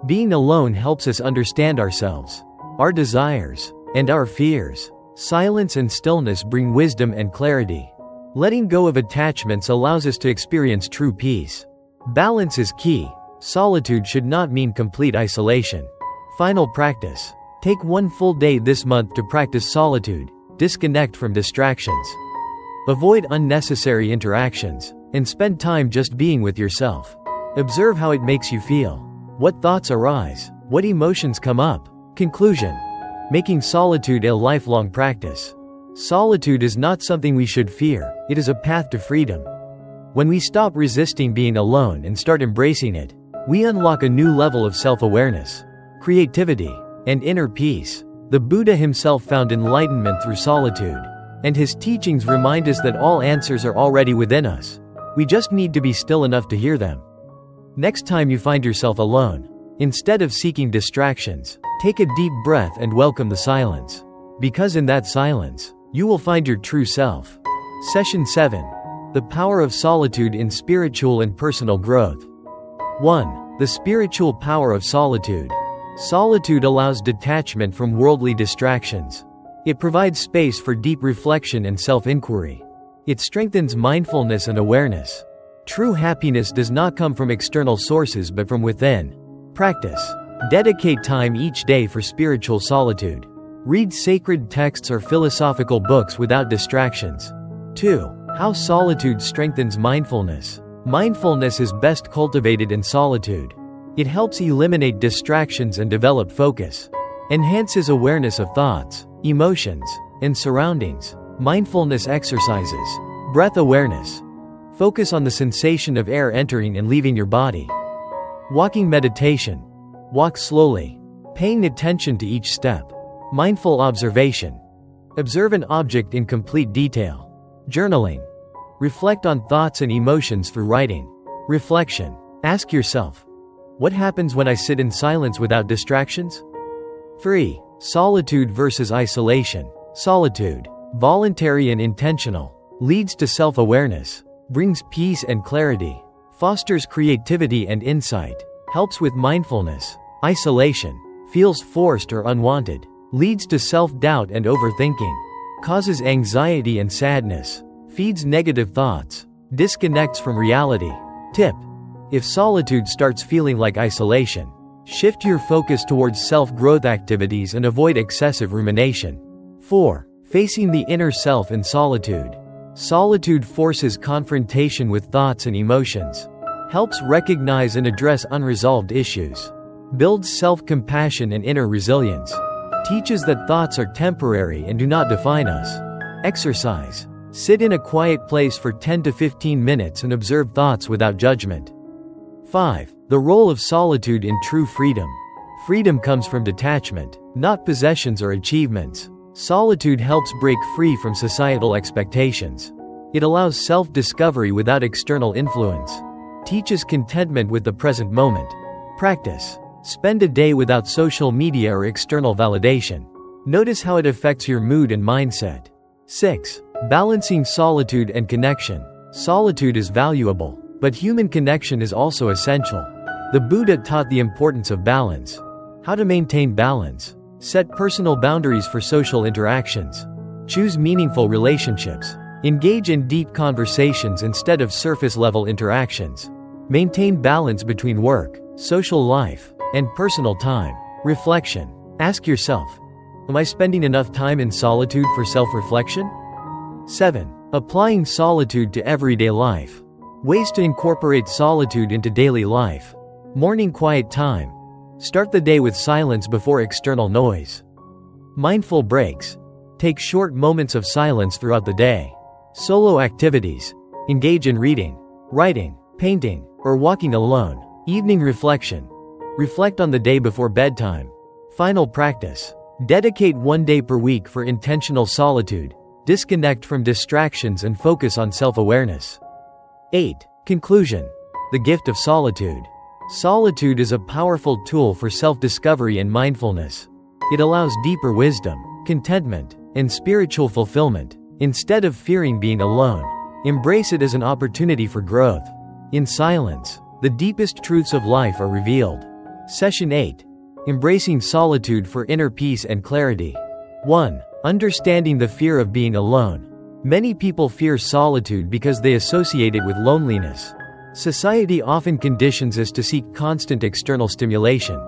Being alone helps us understand ourselves, our desires, and our fears. Silence and stillness bring wisdom and clarity. Letting go of attachments allows us to experience true peace. Balance is key. Solitude should not mean complete isolation. Final practice. Take one full day this month to practice solitude. Disconnect from distractions. Avoid unnecessary interactions, and spend time just being with yourself. Observe how it makes you feel. What thoughts arise? What emotions come up? Conclusion. Making solitude a lifelong practice. Solitude is not something we should fear, it is a path to freedom. When we stop resisting being alone and start embracing it, we unlock a new level of self-awareness, creativity, and inner peace. The Buddha himself found enlightenment through solitude, and his teachings remind us that all answers are already within us. We just need to be still enough to hear them. Next time you find yourself alone, instead of seeking distractions, take a deep breath and welcome the silence. Because in that silence, you will find your true self. Session 7. The power of solitude in spiritual and personal growth. 1. The spiritual power of solitude. Solitude allows detachment from worldly distractions. It provides space for deep reflection and self-inquiry. It strengthens mindfulness and awareness. True happiness does not come from external sources but from within. Practice. Dedicate time each day for spiritual solitude. Read sacred texts or philosophical books without distractions. 2. How solitude strengthens mindfulness. Mindfulness is best cultivated in solitude. It helps eliminate distractions and develop focus. Enhances awareness of thoughts, emotions, and surroundings. Mindfulness exercises. Breath awareness. Focus on the sensation of air entering and leaving your body. Walking meditation. Walk slowly, paying attention to each step. Mindful observation. Observe an object in complete detail. Journaling. Reflect on thoughts and emotions through writing. Reflection. Ask yourself, what happens when I sit in silence without distractions? 3. Solitude versus isolation. Solitude, voluntary and intentional, leads to self-awareness, brings peace and clarity, fosters creativity and insight, helps with mindfulness. Isolation, feels forced or unwanted, leads to self-doubt and overthinking, causes anxiety and sadness, feeds negative thoughts, disconnects from reality. Tip: if solitude starts feeling like isolation, shift your focus towards self-growth activities and avoid excessive rumination. 4. Facing the inner self in solitude. Solitude forces confrontation with thoughts and emotions, helps recognize and address unresolved issues, builds self-compassion and inner resilience, teaches that thoughts are temporary and do not define us. Exercise. Sit in a quiet place for 10 to 15 minutes and observe thoughts without judgment. 5. The role of solitude in true freedom. Freedom comes from detachment, not possessions or achievements. Solitude helps break free from societal expectations. It allows self-discovery without external influence. Teaches contentment with the present moment. Practice. Spend a day without social media or external validation. Notice how it affects your mood and mindset. 6. Balancing solitude and connection. Solitude is valuable, but human connection is also essential. The Buddha taught the importance of balance. How to maintain balance. Set personal boundaries for social interactions. Choose meaningful relationships. Engage in deep conversations instead of surface-level interactions. Maintain balance between work, social life, and personal time. Reflection. Ask yourself, am I spending enough time in solitude for self-reflection? 7. Applying solitude to everyday life. Ways to incorporate solitude into daily life. Morning quiet time. Start the day with silence before external noise. Mindful breaks. Take short moments of silence throughout the day. Solo activities. Engage in reading, writing, painting, or walking alone. Evening reflection. Reflect on the day before bedtime. Final practice. Dedicate 1 day per week for intentional solitude. Disconnect from distractions and focus on self-awareness. 8. Conclusion. The gift of solitude. Solitude is a powerful tool for self-discovery and mindfulness. It allows deeper wisdom, contentment, and spiritual fulfillment. Instead of fearing being alone, embrace it as an opportunity for growth. In silence, the deepest truths of life are revealed. Session 8. Embracing solitude for inner peace and clarity. 1. Understanding the fear of being alone. Many people fear solitude because they associate it with loneliness. Society often conditions us to seek constant external stimulation.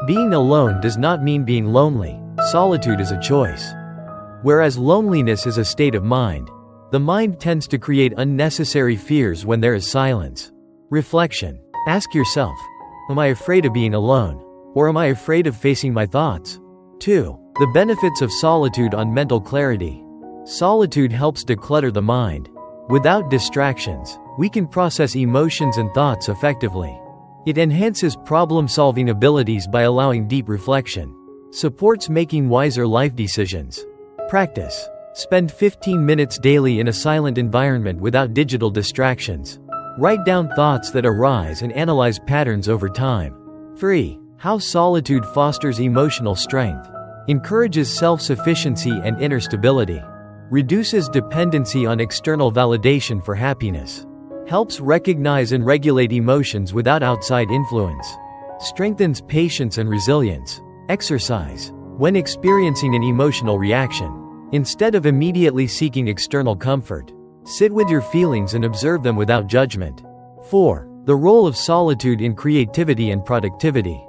Being alone does not mean being lonely. Solitude is a choice. Whereas loneliness is a state of mind, the mind tends to create unnecessary fears when there is silence. Reflection. Ask yourself, am I afraid of being alone? Or am I afraid of facing my thoughts? 2. The benefits of solitude on mental clarity. Solitude helps declutter the mind. Without distractions, we can process emotions and thoughts effectively. It enhances problem-solving abilities by allowing deep reflection. Supports making wiser life decisions. Practice. Spend 15 minutes daily in a silent environment without digital distractions. Write down thoughts that arise and analyze patterns over time. 3. How solitude fosters emotional strength. Encourages self-sufficiency and inner stability. Reduces dependency on external validation for happiness. Helps recognize and regulate emotions without outside influence. Strengthens patience and resilience. Exercise. When experiencing an emotional reaction, instead of immediately seeking external comfort, sit with your feelings and observe them without judgment. 4. The role of solitude in creativity and productivity.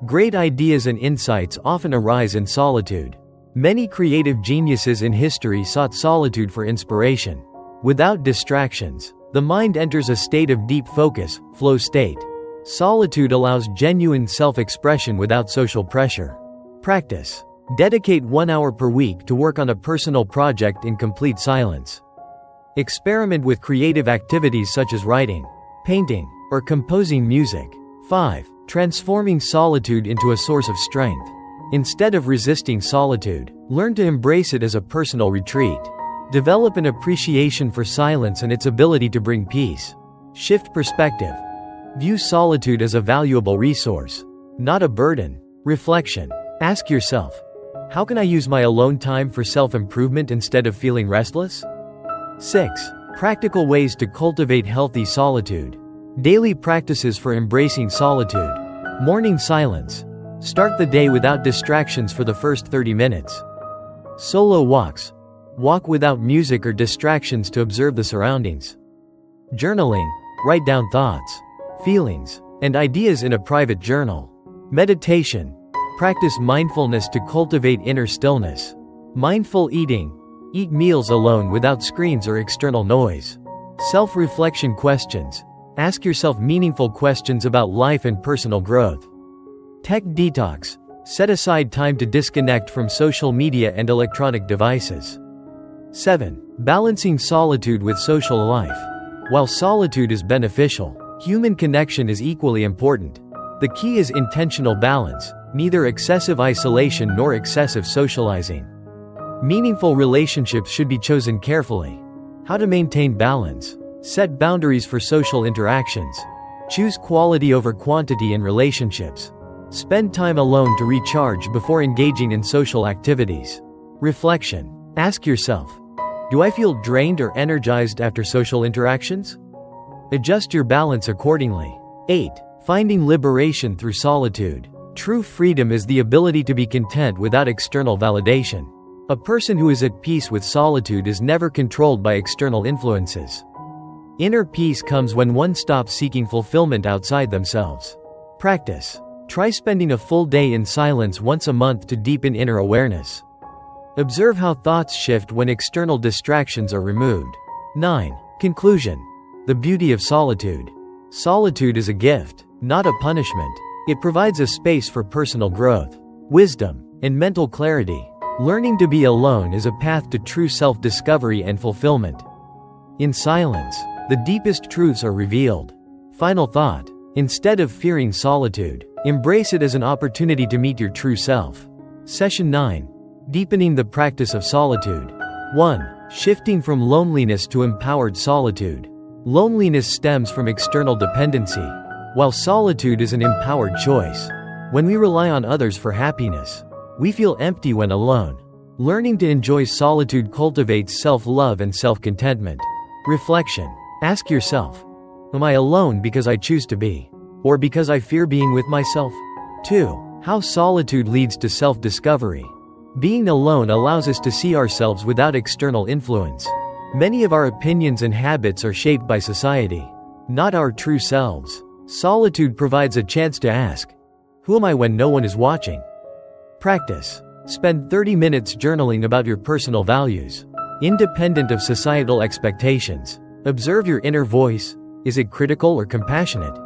Great ideas and insights often arise in solitude. Many creative geniuses in history sought solitude for inspiration. Without distractions, the mind enters a state of deep focus, flow state. Solitude allows genuine self-expression without social pressure. Practice. Dedicate 1 hour per week to work on a personal project in complete silence. Experiment with creative activities such as writing, painting, or composing music. 5. Transforming solitude into a source of strength. Instead of resisting solitude, learn to embrace it as a personal retreat. Develop an appreciation for silence and its ability to bring peace. Shift perspective. View solitude as a valuable resource, not a burden. Reflection. Ask yourself, how can I use my alone time for self-improvement instead of feeling restless? 6. Practical ways to cultivate healthy solitude. Daily practices for embracing solitude. Morning silence. Start the day without distractions for the first 30 minutes. Solo walks. Walk without music or distractions to observe the surroundings. Journaling. Write down thoughts, feelings, and ideas in a private journal. Meditation. Practice mindfulness to cultivate inner stillness. Mindful eating. Eat meals alone without screens or external noise. Self-reflection questions. Ask yourself meaningful questions about life and personal growth. Tech detox. Set aside time to disconnect from social media and electronic devices. 7. Balancing solitude with social life. While solitude is beneficial, human connection is equally important. The key is intentional balance, neither excessive isolation nor excessive socializing. Meaningful relationships should be chosen carefully. How to maintain balance? Set boundaries for social interactions. Choose quality over quantity in relationships. Spend time alone to recharge before engaging in social activities. Reflection. Ask yourself, do I feel drained or energized after social interactions? Adjust your balance accordingly. 8. Finding liberation through solitude. True freedom is the ability to be content without external validation. A person who is at peace with solitude is never controlled by external influences. Inner peace comes when one stops seeking fulfillment outside themselves. Practice. Try spending a full day in silence once a month to deepen inner awareness. Observe how thoughts shift when external distractions are removed. 9. Conclusion. The beauty of solitude. Solitude is a gift, not a punishment. It provides a space for personal growth, wisdom, and mental clarity. Learning to be alone is a path to true self-discovery and fulfillment. In silence, the deepest truths are revealed. Final thought. Instead of fearing solitude, embrace it as an opportunity to meet your true self. Session 9. Deepening the practice of solitude. 1. Shifting from loneliness to empowered solitude. Loneliness stems from external dependency, while solitude is an empowered choice. When we rely on others for happiness, we feel empty when alone. Learning to enjoy solitude cultivates self-love and self-contentment. Reflection. Ask yourself, am I alone because I choose to be, or because I fear being with myself? 2. How solitude leads to self-discovery. Being alone allows us to see ourselves without external influence. Many of our opinions and habits are shaped by society, not our true selves. Solitude provides a chance to ask, who am I when no one is watching? Practice. Spend 30 minutes journaling about your personal values, independent of societal expectations. Observe your inner voice. Is it critical or compassionate?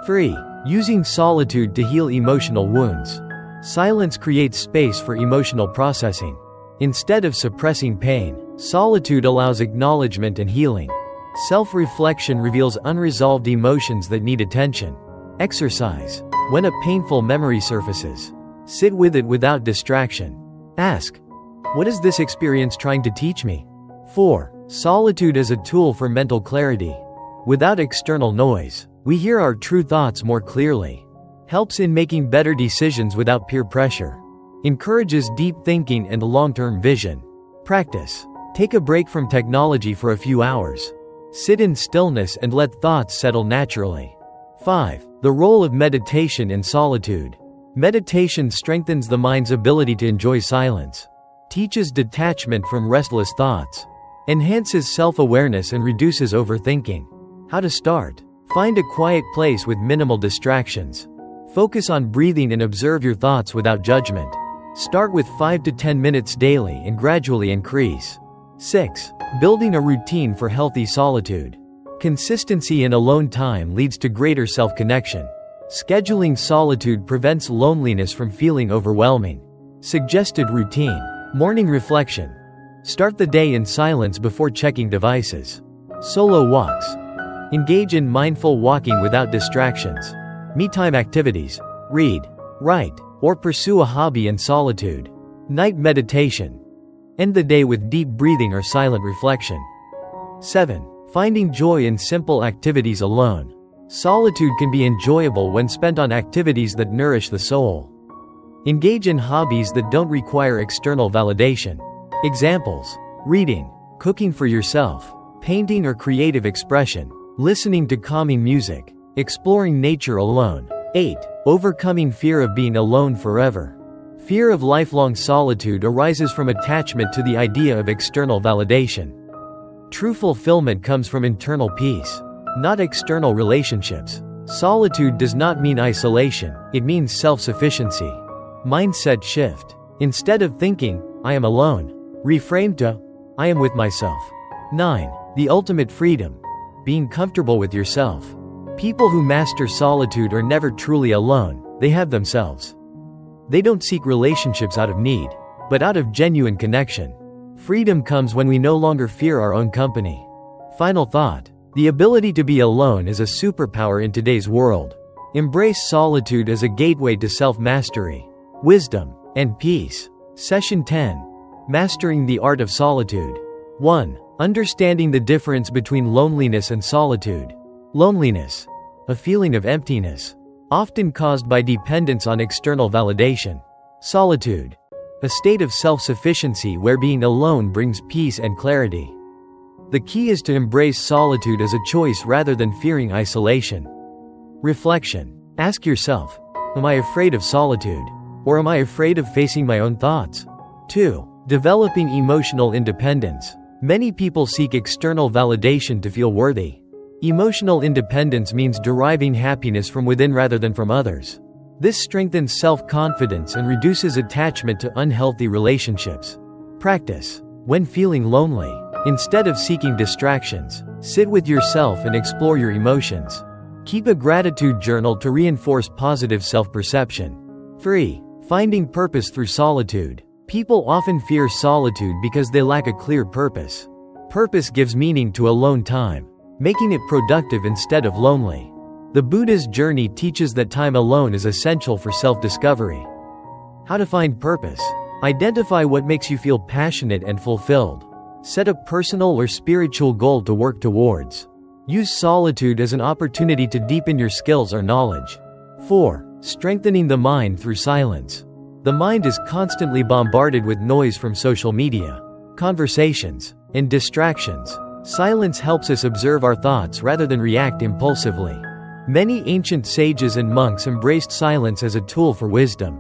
3. Using solitude to heal emotional wounds. Silence creates space for emotional processing. Instead of suppressing pain, solitude allows acknowledgement and healing. Self-reflection reveals unresolved emotions that need attention. Exercise. When a painful memory surfaces, sit with it without distraction. Ask, what is this experience trying to teach me? 4. Solitude as a tool for mental clarity. Without external noise, we hear our true thoughts more clearly. Helps in making better decisions without peer pressure. Encourages deep thinking and long-term vision. Practice. Take a break from technology for a few hours. Sit in stillness and let thoughts settle naturally. 5. The role of meditation in solitude. Meditation strengthens the mind's ability to enjoy silence, teaches detachment from restless thoughts, enhances self-awareness and reduces overthinking. How to start? Find a quiet place with minimal distractions. Focus on breathing and observe your thoughts without judgment. Start with 5 to 10 minutes daily and gradually increase. 6. Building a routine for healthy solitude. Consistency in alone time leads to greater self-connection. Scheduling solitude prevents loneliness from feeling overwhelming. Suggested routine. Morning reflection. Start the day in silence before checking devices. Solo walks. Engage in mindful walking without distractions. Me-time activities. Read, write, or pursue a hobby in solitude. Night meditation. End the day with deep breathing or silent reflection. 7. Finding joy in simple activities alone. Solitude can be enjoyable when spent on activities that nourish the soul. Engage in hobbies that don't require external validation. Examples: reading, cooking for yourself, painting or creative expression, listening to calming music, exploring nature alone. 8. Overcoming fear of being alone forever. Fear of lifelong solitude arises from attachment to the idea of external validation. True fulfillment comes from internal peace, not external relationships. Solitude does not mean isolation, it means self-sufficiency. Mindset shift. Instead of thinking, I am alone, reframe to, I am with myself. 9. The ultimate freedom. Being comfortable with yourself. People who master solitude are never truly alone, they have themselves. They don't seek relationships out of need, but out of genuine connection. Freedom comes when we no longer fear our own company. Final thought. The ability to be alone is a superpower in today's world. Embrace solitude as a gateway to self-mastery, wisdom, and peace. Session 10. Mastering the Art of Solitude. 1. Understanding the difference between loneliness and solitude. Loneliness, a feeling of emptiness, often caused by dependence on external validation. Solitude, a state of self-sufficiency where being alone brings peace and clarity. The key is to embrace solitude as a choice rather than fearing isolation. Reflection. Ask yourself, am I afraid of solitude? Or am I afraid of facing my own thoughts? 2. Developing emotional independence. Many people seek external validation to feel worthy. Emotional independence means deriving happiness from within rather than from others. This strengthens self-confidence and reduces attachment to unhealthy relationships. Practice. When feeling lonely, instead of seeking distractions, sit with yourself and explore your emotions. Keep a gratitude journal to reinforce positive self-perception. 3. Finding purpose through solitude. People often fear solitude because they lack a clear purpose. Purpose gives meaning to alone time, making it productive instead of lonely. The Buddha's journey teaches that time alone is essential for self-discovery. How to find purpose. Identify what makes you feel passionate and fulfilled. Set a personal or spiritual goal to work towards. Use solitude as an opportunity to deepen your skills or knowledge. 4. Strengthening the mind through silence. The mind is constantly bombarded with noise from social media, conversations, and distractions. Silence helps us observe our thoughts rather than react impulsively. Many ancient sages and monks embraced silence as a tool for wisdom.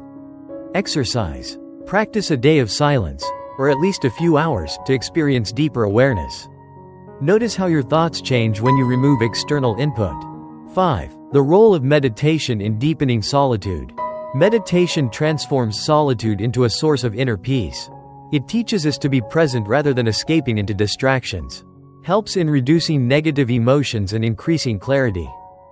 Exercise. Practice a day of silence, or at least a few hours, to experience deeper awareness. Notice how your thoughts change when you remove external input. 5. The role of meditation in deepening solitude. Meditation transforms solitude into a source of inner peace. It teaches us to be present rather than escaping into distractions. Helps in reducing negative emotions and increasing clarity.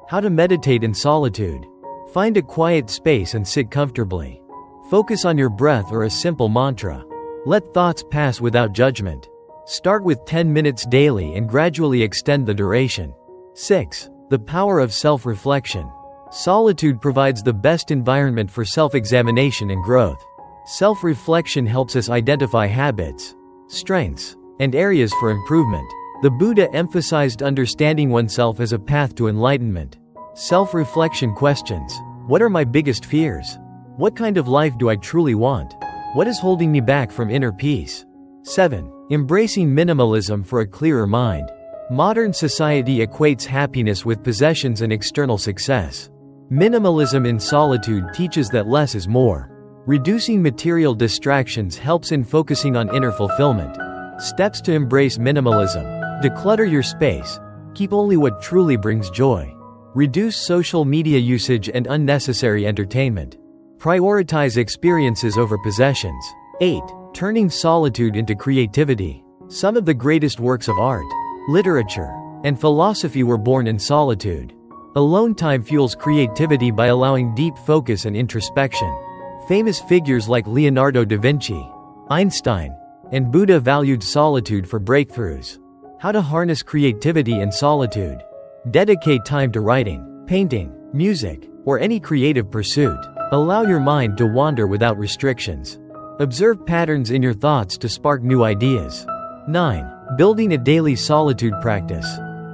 How to meditate in solitude. Find a quiet space and sit comfortably. Focus on your breath or a simple mantra. Let thoughts pass without judgment. Start with 10 minutes daily and gradually extend the duration. 6. The power of self-reflection. Solitude provides the best environment for self-examination and growth. Self-reflection helps us identify habits, strengths, and areas for improvement. The Buddha emphasized understanding oneself as a path to enlightenment. Self-reflection questions. What are my biggest fears? What kind of life do I truly want? What is holding me back from inner peace? 7. Embracing minimalism for a clearer mind. Modern society equates happiness with possessions and external success. Minimalism in solitude teaches that less is more. Reducing material distractions helps in focusing on inner fulfillment. Steps to embrace minimalism. Declutter your space. Keep only what truly brings joy. Reduce social media usage and unnecessary entertainment. Prioritize experiences over possessions. 8. Turning solitude into creativity. Some of the greatest works of art, literature, and philosophy were born in solitude. Alone time fuels creativity by allowing deep focus and introspection. Famous figures like Leonardo da Vinci, Einstein, and Buddha valued solitude for breakthroughs. How to harness creativity in solitude. Dedicate time to writing, painting, music, or any creative pursuit. Allow your mind to wander without restrictions. Observe patterns in your thoughts to spark new ideas. 9. Building a daily solitude practice.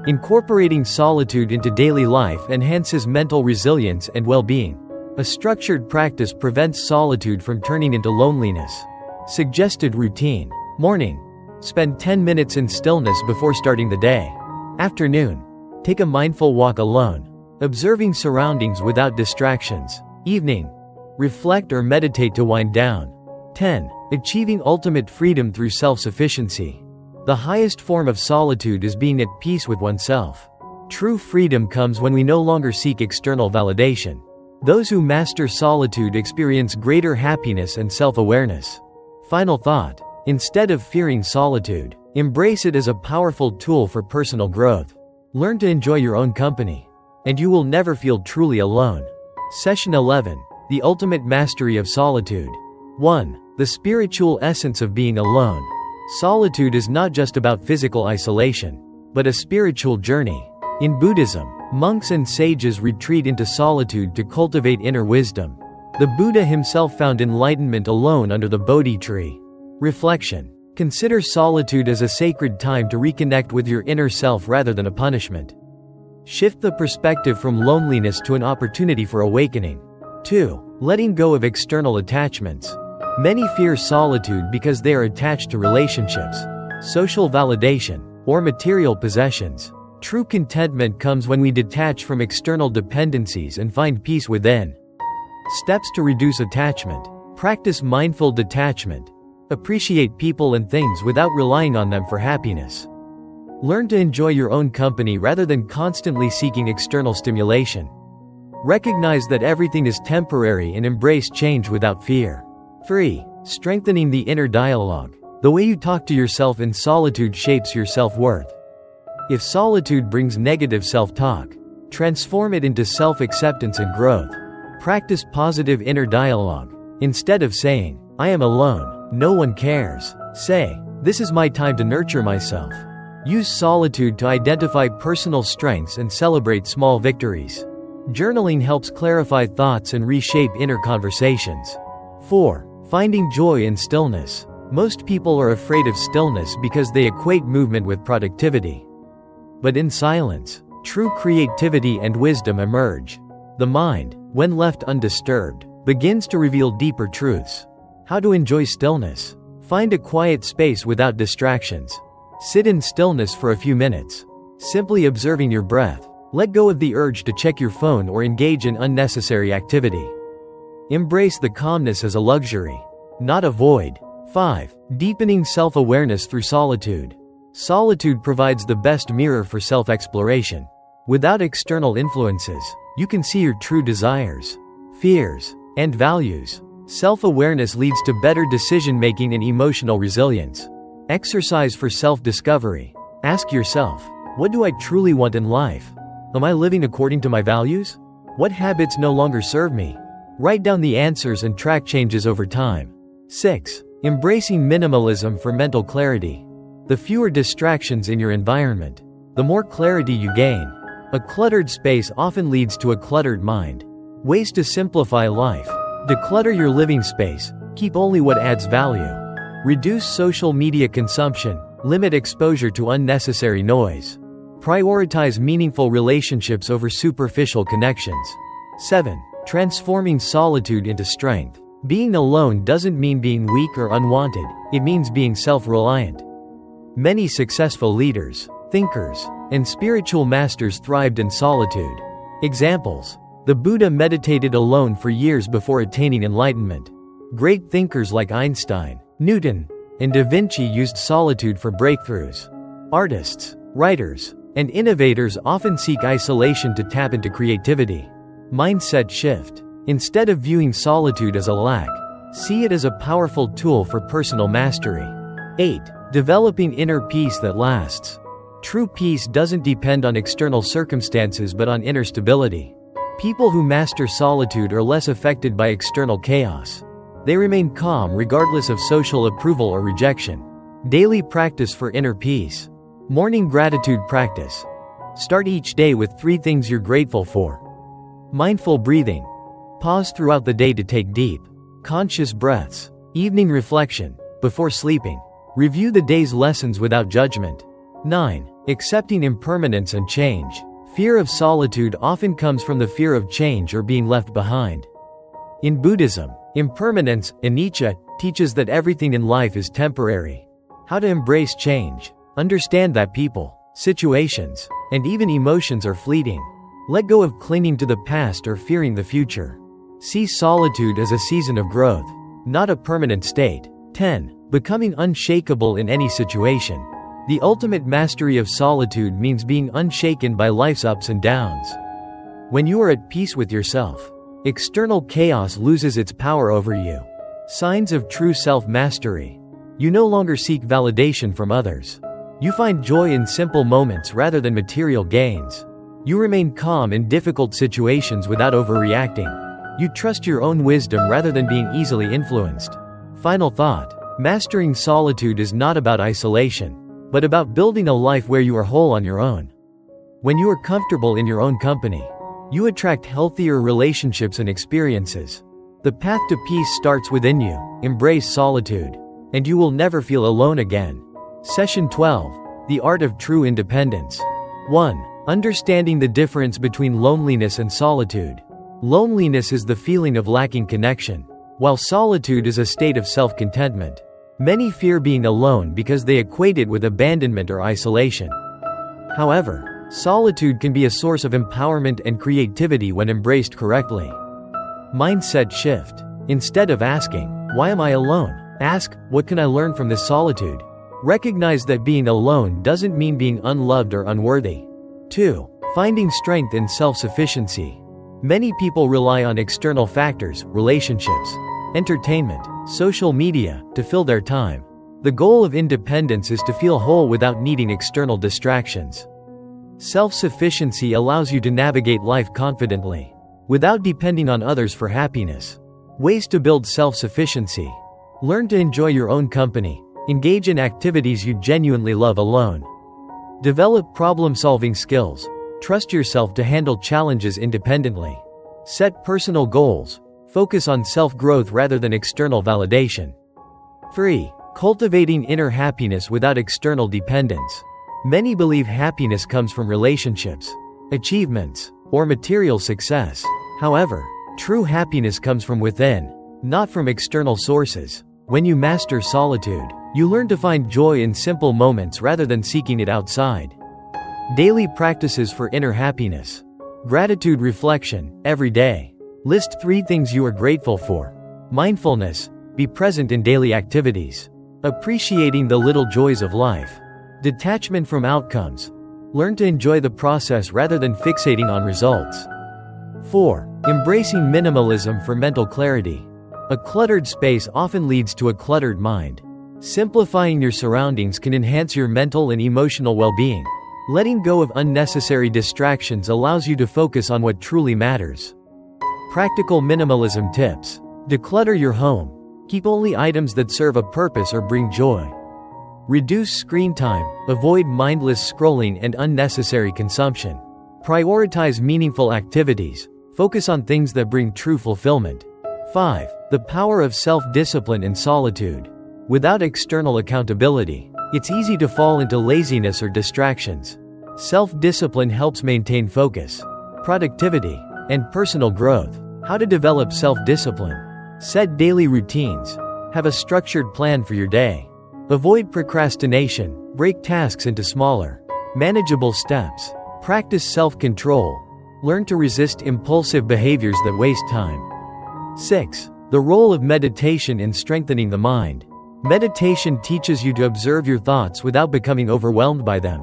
Incorporating solitude into daily life enhances mental resilience and well-being. A structured practice prevents solitude from turning into loneliness. Suggested routine. Morning. Spend 10 minutes in stillness before starting the day. Afternoon. Take a mindful walk alone, observing surroundings without distractions. Evening. Reflect or meditate to wind down. 10. Achieving ultimate freedom through self-sufficiency. The highest form of solitude is being at peace with oneself. True freedom comes when we no longer seek external validation. Those who master solitude experience greater happiness and self-awareness. Final thought. Instead of fearing solitude, embrace it as a powerful tool for personal growth. Learn to enjoy your own company, and you will never feel truly alone. Session 11. The Ultimate Mastery of Solitude. 1. The Spiritual Essence of Being Alone. Solitude is not just about physical isolation, but a spiritual journey. In Buddhism, monks and sages retreat into solitude to cultivate inner wisdom. The Buddha himself found enlightenment alone under the Bodhi tree. Reflection. Consider solitude as a sacred time to reconnect with your inner self rather than a punishment. Shift the perspective from loneliness to an opportunity for awakening. 2. Letting go of external attachments. Many fear solitude because they are attached to relationships, social validation, or material possessions. True contentment comes when we detach from external dependencies and find peace within. Steps to reduce attachment. Practice mindful detachment. Appreciate people and things without relying on them for happiness. Learn to enjoy your own company rather than constantly seeking external stimulation. Recognize that everything is temporary and embrace change without fear. 3. Strengthening the inner dialogue. The way you talk to yourself in solitude shapes your self-worth. If solitude brings negative self-talk, transform it into self-acceptance and growth. Practice positive inner dialogue. Instead of saying, "I am alone, no one cares," say, "This is my time to nurture myself." Use solitude to identify personal strengths and celebrate small victories. Journaling helps clarify thoughts and reshape inner conversations. 4. Finding joy in stillness. Most people are afraid of stillness because they equate movement with productivity. But in silence, true creativity and wisdom emerge. The mind, when left undisturbed, begins to reveal deeper truths. How to enjoy stillness. Find a quiet space without distractions. Sit in stillness for a few minutes, simply observing your breath. Let go of the urge to check your phone or engage in unnecessary activity. Embrace the calmness as a luxury, not a void. 5. Deepening self-awareness through solitude. Solitude provides the best mirror for self-exploration. Without external influences, you can see your true desires, fears, and values. Self-awareness leads to better decision-making and emotional resilience. Exercise for self-discovery. Ask yourself, what do I truly want in life? Am I living according to my values? What habits no longer serve me? Write down the answers and track changes over time. 6. Embracing minimalism for mental clarity. The fewer distractions in your environment, the more clarity you gain. A cluttered space often leads to a cluttered mind. Ways to simplify life. Declutter your living space. Keep only what adds value. Reduce social media consumption. Limit exposure to unnecessary noise. Prioritize meaningful relationships over superficial connections. 7. Transforming solitude into strength. Being alone doesn't mean being weak or unwanted, it means being self-reliant. Many successful leaders, thinkers, and spiritual masters thrived in solitude. Examples. The Buddha meditated alone for years before attaining enlightenment. Great thinkers like Einstein, Newton, and Da Vinci used solitude for breakthroughs. Artists, writers, and innovators often seek isolation to tap into creativity. Mindset shift. Instead of viewing solitude as a lack, see it as a powerful tool for personal mastery. 8. Developing inner peace that lasts. True peace doesn't depend on external circumstances but on inner stability. People who master solitude are less affected by external chaos. They remain calm regardless of social approval or rejection. Daily practice for inner peace. Morning gratitude practice. Start each day with 3 things you're grateful for. Mindful breathing. Pause throughout the day to take deep, conscious breaths. Evening reflection. Before sleeping, review the day's lessons without judgment. 9. Accepting impermanence and change. Fear of solitude often comes from the fear of change or being left behind. In Buddhism, impermanence, anicca, teaches that everything in life is temporary. How to embrace change. Understand that people, situations, and even emotions are fleeting. Let go of clinging to the past or fearing the future. See solitude as a season of growth, not a permanent state. 10. Becoming unshakable in any situation. The ultimate mastery of solitude means being unshaken by life's ups and downs. When you are at peace with yourself, external chaos loses its power over you. Signs of true self-mastery. You no longer seek validation from others. You find joy in simple moments rather than material gains. You remain calm in difficult situations without overreacting. You trust your own wisdom rather than being easily influenced. Final thought. Mastering solitude is not about isolation, but about building a life where you are whole on your own. When you are comfortable in your own company, you attract healthier relationships and experiences. The path to peace starts within you. Embrace solitude, and you will never feel alone again. Session 12. The Art of True Independence. 1. Understanding the difference between loneliness and solitude. Loneliness is the feeling of lacking connection, while solitude is a state of self-contentment. Many fear being alone because they equate it with abandonment or isolation. However, solitude can be a source of empowerment and creativity when embraced correctly. Mindset shift. Instead of asking, "Why am I alone?" ask, "What can I learn from this solitude?" Recognize that being alone doesn't mean being unloved or unworthy. 2. Finding strength in self-sufficiency. Many people rely on external factors, relationships, entertainment, social media, to fill their time. The goal of independence is to feel whole without needing external distractions. Self-sufficiency allows you to navigate life confidently, without depending on others for happiness. Ways to build self-sufficiency. Learn to enjoy your own company. Engage in activities you genuinely love alone. Develop problem-solving skills. Trust yourself to handle challenges independently. Set personal goals. Focus on self-growth rather than external validation. 3. Cultivating inner happiness without external dependence. Many believe happiness comes from relationships, achievements, or material success. However, true happiness comes from within, not from external sources. When you master solitude, you learn to find joy in simple moments rather than seeking it outside. Daily practices for inner happiness. Gratitude reflection, every day. List 3 things you are grateful for. Mindfulness, be present in daily activities. Appreciating the little joys of life. Detachment from outcomes. Learn to enjoy the process rather than fixating on results. 4. Embracing minimalism for mental clarity. A cluttered space often leads to a cluttered mind. Simplifying your surroundings can enhance your mental and emotional well-being. Letting go of unnecessary distractions allows you to focus on what truly matters. Practical minimalism tips. Declutter your home. Keep only items that serve a purpose or bring joy. Reduce screen time. Avoid mindless scrolling and unnecessary consumption. Prioritize meaningful activities. Focus on things that bring true fulfillment. 5. The power of self-discipline in solitude. Without external accountability, it's easy to fall into laziness or distractions. Self-discipline helps maintain focus, productivity, and personal growth. How to develop self-discipline. Set daily routines. Have a structured plan for your day. Avoid procrastination. Break tasks into smaller, manageable steps. Practice self-control. Learn to resist impulsive behaviors that waste time. 6. The role of meditation in strengthening the mind. Meditation teaches you to observe your thoughts without becoming overwhelmed by them.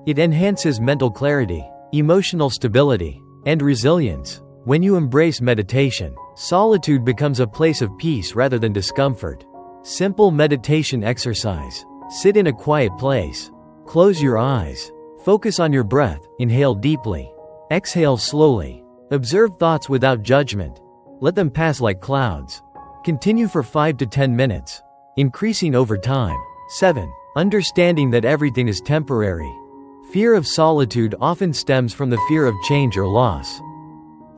It enhances mental clarity, emotional stability, and resilience. When you embrace meditation, solitude becomes a place of peace rather than discomfort. Simple meditation exercise. Sit in a quiet place. Close your eyes. Focus on your breath. Inhale deeply. Exhale slowly. Observe thoughts without judgment. Let them pass like clouds. Continue for 5 to 10 minutes, increasing over time. 7. Understanding that everything is temporary. Fear of solitude often stems from the fear of change or loss.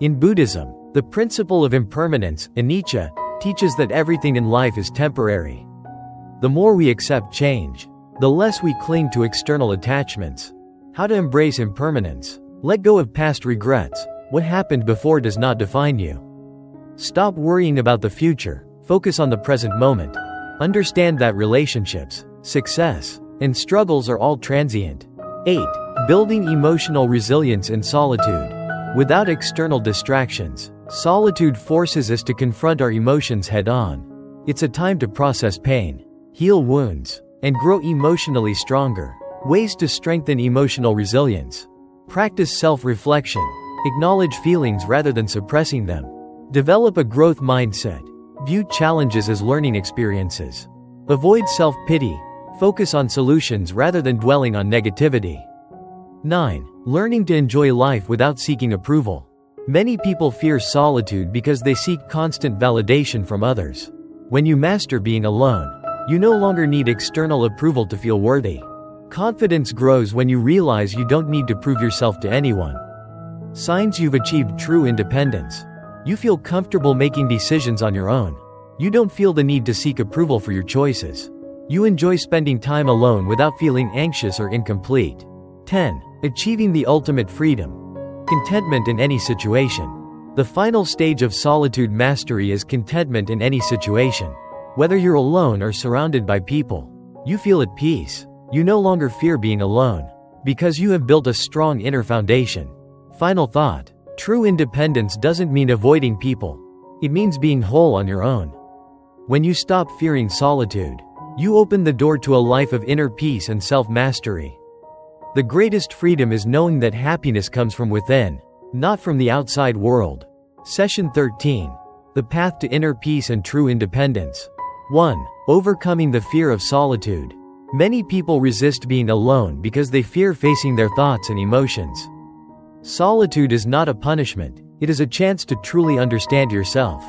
In Buddhism, the principle of impermanence, anicca, teaches that everything in life is temporary. The more we accept change, the less we cling to external attachments. How to embrace impermanence. Let go of past regrets. What happened before does not define you. Stop worrying about the future. Focus on the present moment. Understand that relationships, success, and struggles are all transient. 8. Building emotional resilience in solitude. Without external distractions, solitude forces us to confront our emotions head-on. It's a time to process pain, heal wounds, and grow emotionally stronger. Ways to strengthen emotional resilience. Practice self-reflection. Acknowledge feelings rather than suppressing them. Develop a growth mindset. View challenges as learning experiences. Avoid self-pity. Focus on solutions rather than dwelling on negativity. 9. Learning to enjoy life without seeking approval. Many people fear solitude because they seek constant validation from others. When you master being alone, You no longer need external approval to feel worthy. Confidence grows when you realize you don't need to prove yourself to anyone. Signs you've achieved true independence. You feel comfortable making decisions on your own. You don't feel the need to seek approval for your choices. You enjoy spending time alone without feeling anxious or incomplete. 10. Achieving the ultimate freedom. Contentment in any situation. The final stage of solitude mastery is contentment in any situation. Whether you're alone or surrounded by people, you feel at peace. You no longer fear being alone, because you have built a strong inner foundation. Final thought. True independence doesn't mean avoiding people. It means being whole on your own. When you stop fearing solitude, you open the door to a life of inner peace and self-mastery. The greatest freedom is knowing that happiness comes from within, not from the outside world. Session 13. The Path to Inner Peace and True Independence. 1. Overcoming the fear of solitude. Many people resist being alone because they fear facing their thoughts and emotions. Solitude is not a punishment, it is a chance to truly understand yourself.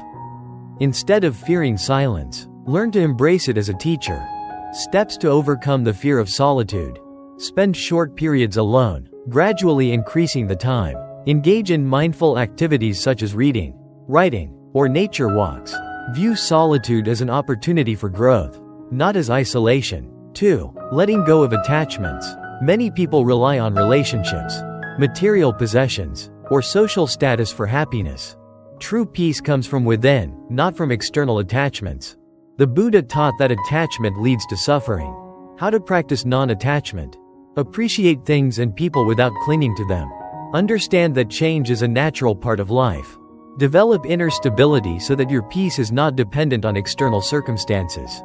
Instead of fearing silence, learn to embrace it as a teacher. Steps to overcome the fear of solitude. Spend short periods alone, gradually increasing the time. Engage in mindful activities such as reading, writing, or nature walks. View solitude as an opportunity for growth, not as isolation. 2. Letting go of attachments. Many people rely on relationships, material possessions, or social status for happiness. True peace comes from within, not from external attachments. The Buddha taught that attachment leads to suffering. How to practice non-attachment. Appreciate things and people without clinging to them. Understand that change is a natural part of life. Develop inner stability so that your peace is not dependent on external circumstances.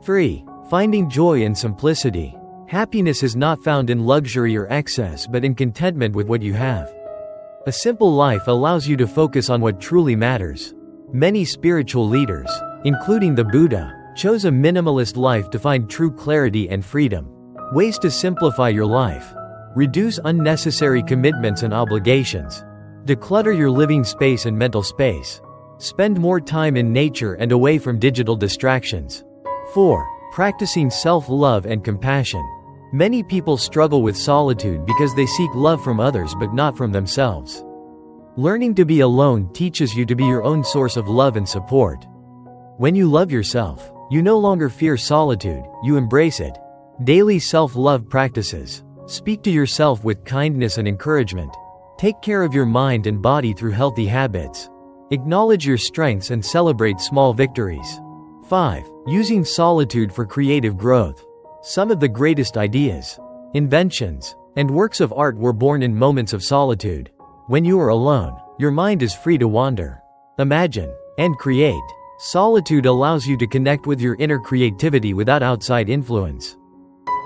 3. Finding joy in simplicity. Happiness is not found in luxury or excess but in contentment with what you have. A simple life allows you to focus on what truly matters. Many spiritual leaders, including the Buddha, chose a minimalist life to find true clarity and freedom. Ways to simplify your life. Reduce unnecessary commitments and obligations. Declutter your living space and mental space. Spend more time in nature and away from digital distractions. 4. Practicing self-love and compassion. Many people struggle with solitude because they seek love from others but not from themselves. Learning to be alone teaches you to be your own source of love and support. When you love yourself, you no longer fear solitude, you embrace it. Daily self-love practices. Speak to yourself with kindness and encouragement. Take care of your mind and body through healthy habits. Acknowledge your strengths and celebrate small victories. 5. Using solitude for creative growth. Some of the greatest ideas, inventions, and works of art were born in moments of solitude. When you are alone, your mind is free to wander, imagine, and create. Solitude allows you to connect with your inner creativity without outside influence.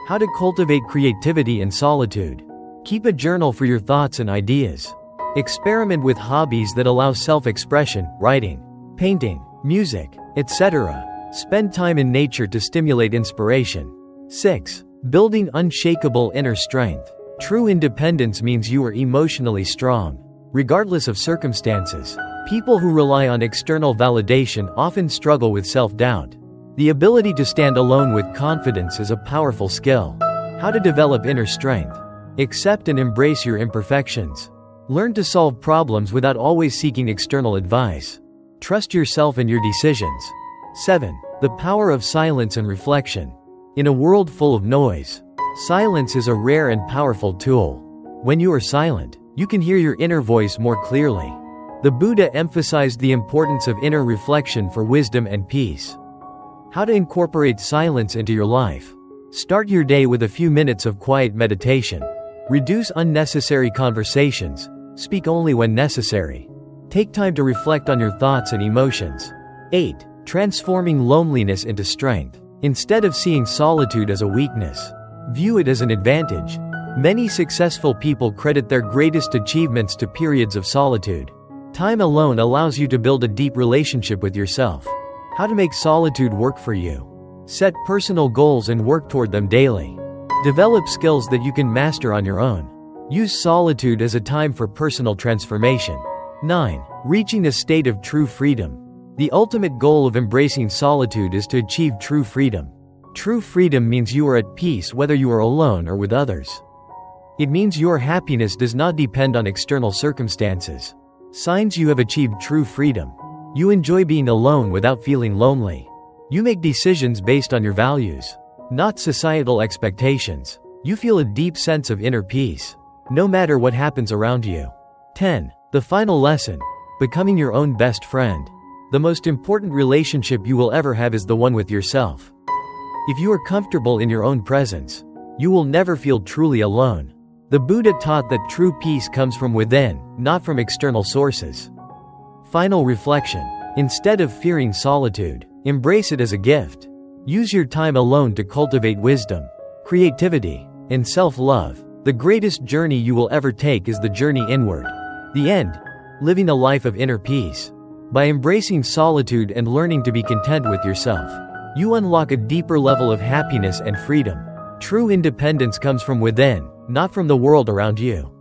How to cultivate creativity in solitude. Keep a journal for your thoughts and ideas. Experiment with hobbies that allow self-expression, writing, painting, music, etc. Spend time in nature to stimulate inspiration. 6. Building unshakable inner strength. True independence means you are emotionally strong, regardless of circumstances. People who rely on external validation often struggle with self-doubt. The ability to stand alone with confidence is a powerful skill. How to develop inner strength. Accept and embrace your imperfections. Learn to solve problems without always seeking external advice. Trust yourself and your decisions. 7. The power of silence and reflection. In a world full of noise, silence is a rare and powerful tool. When you are silent, you can hear your inner voice more clearly. The Buddha emphasized the importance of inner reflection for wisdom and peace. How to incorporate silence into your life. Start your day with a few minutes of quiet meditation. Reduce unnecessary conversations. Speak only when necessary. Take time to reflect on your thoughts and emotions. 8. Transforming loneliness into strength. Instead of seeing solitude as a weakness, view it as an advantage. Many successful people credit their greatest achievements to periods of solitude. Time alone allows you to build a deep relationship with yourself. How to make solitude work for you. Set personal goals and work toward them daily. Develop skills that you can master on your own. Use solitude as a time for personal transformation. 9. Reaching a state of true freedom. The ultimate goal of embracing solitude is to achieve true freedom. True freedom means you are at peace whether you are alone or with others. It means your happiness does not depend on external circumstances. Signs you have achieved true freedom. You enjoy being alone without feeling lonely. You make decisions based on your values, not societal expectations. You feel a deep sense of inner peace, no matter what happens around you. 10. The final lesson: becoming your own best friend. The most important relationship you will ever have is the one with yourself. If you are comfortable in your own presence, you will never feel truly alone. The Buddha taught that true peace comes from within, not from external sources. Final reflection: instead of fearing solitude, embrace it as a gift. Use your time alone to cultivate wisdom, creativity, and self-love. The greatest journey you will ever take is the journey inward. The end: living a life of inner peace. By embracing solitude and learning to be content with yourself, you unlock a deeper level of happiness and freedom. True independence comes from within, not from the world around you.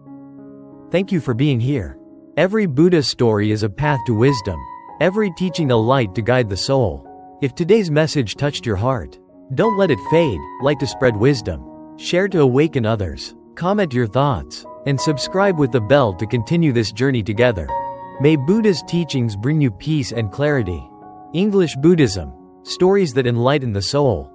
Thank you for being here. Every Buddha story is a path to wisdom, every teaching a light to guide the soul. If today's message touched your heart, don't let it fade. Like to spread wisdom, share to awaken others, comment your thoughts, and subscribe with the bell to continue this journey together. May Buddha's teachings bring you peace and clarity. English Buddhism, stories that enlighten the soul.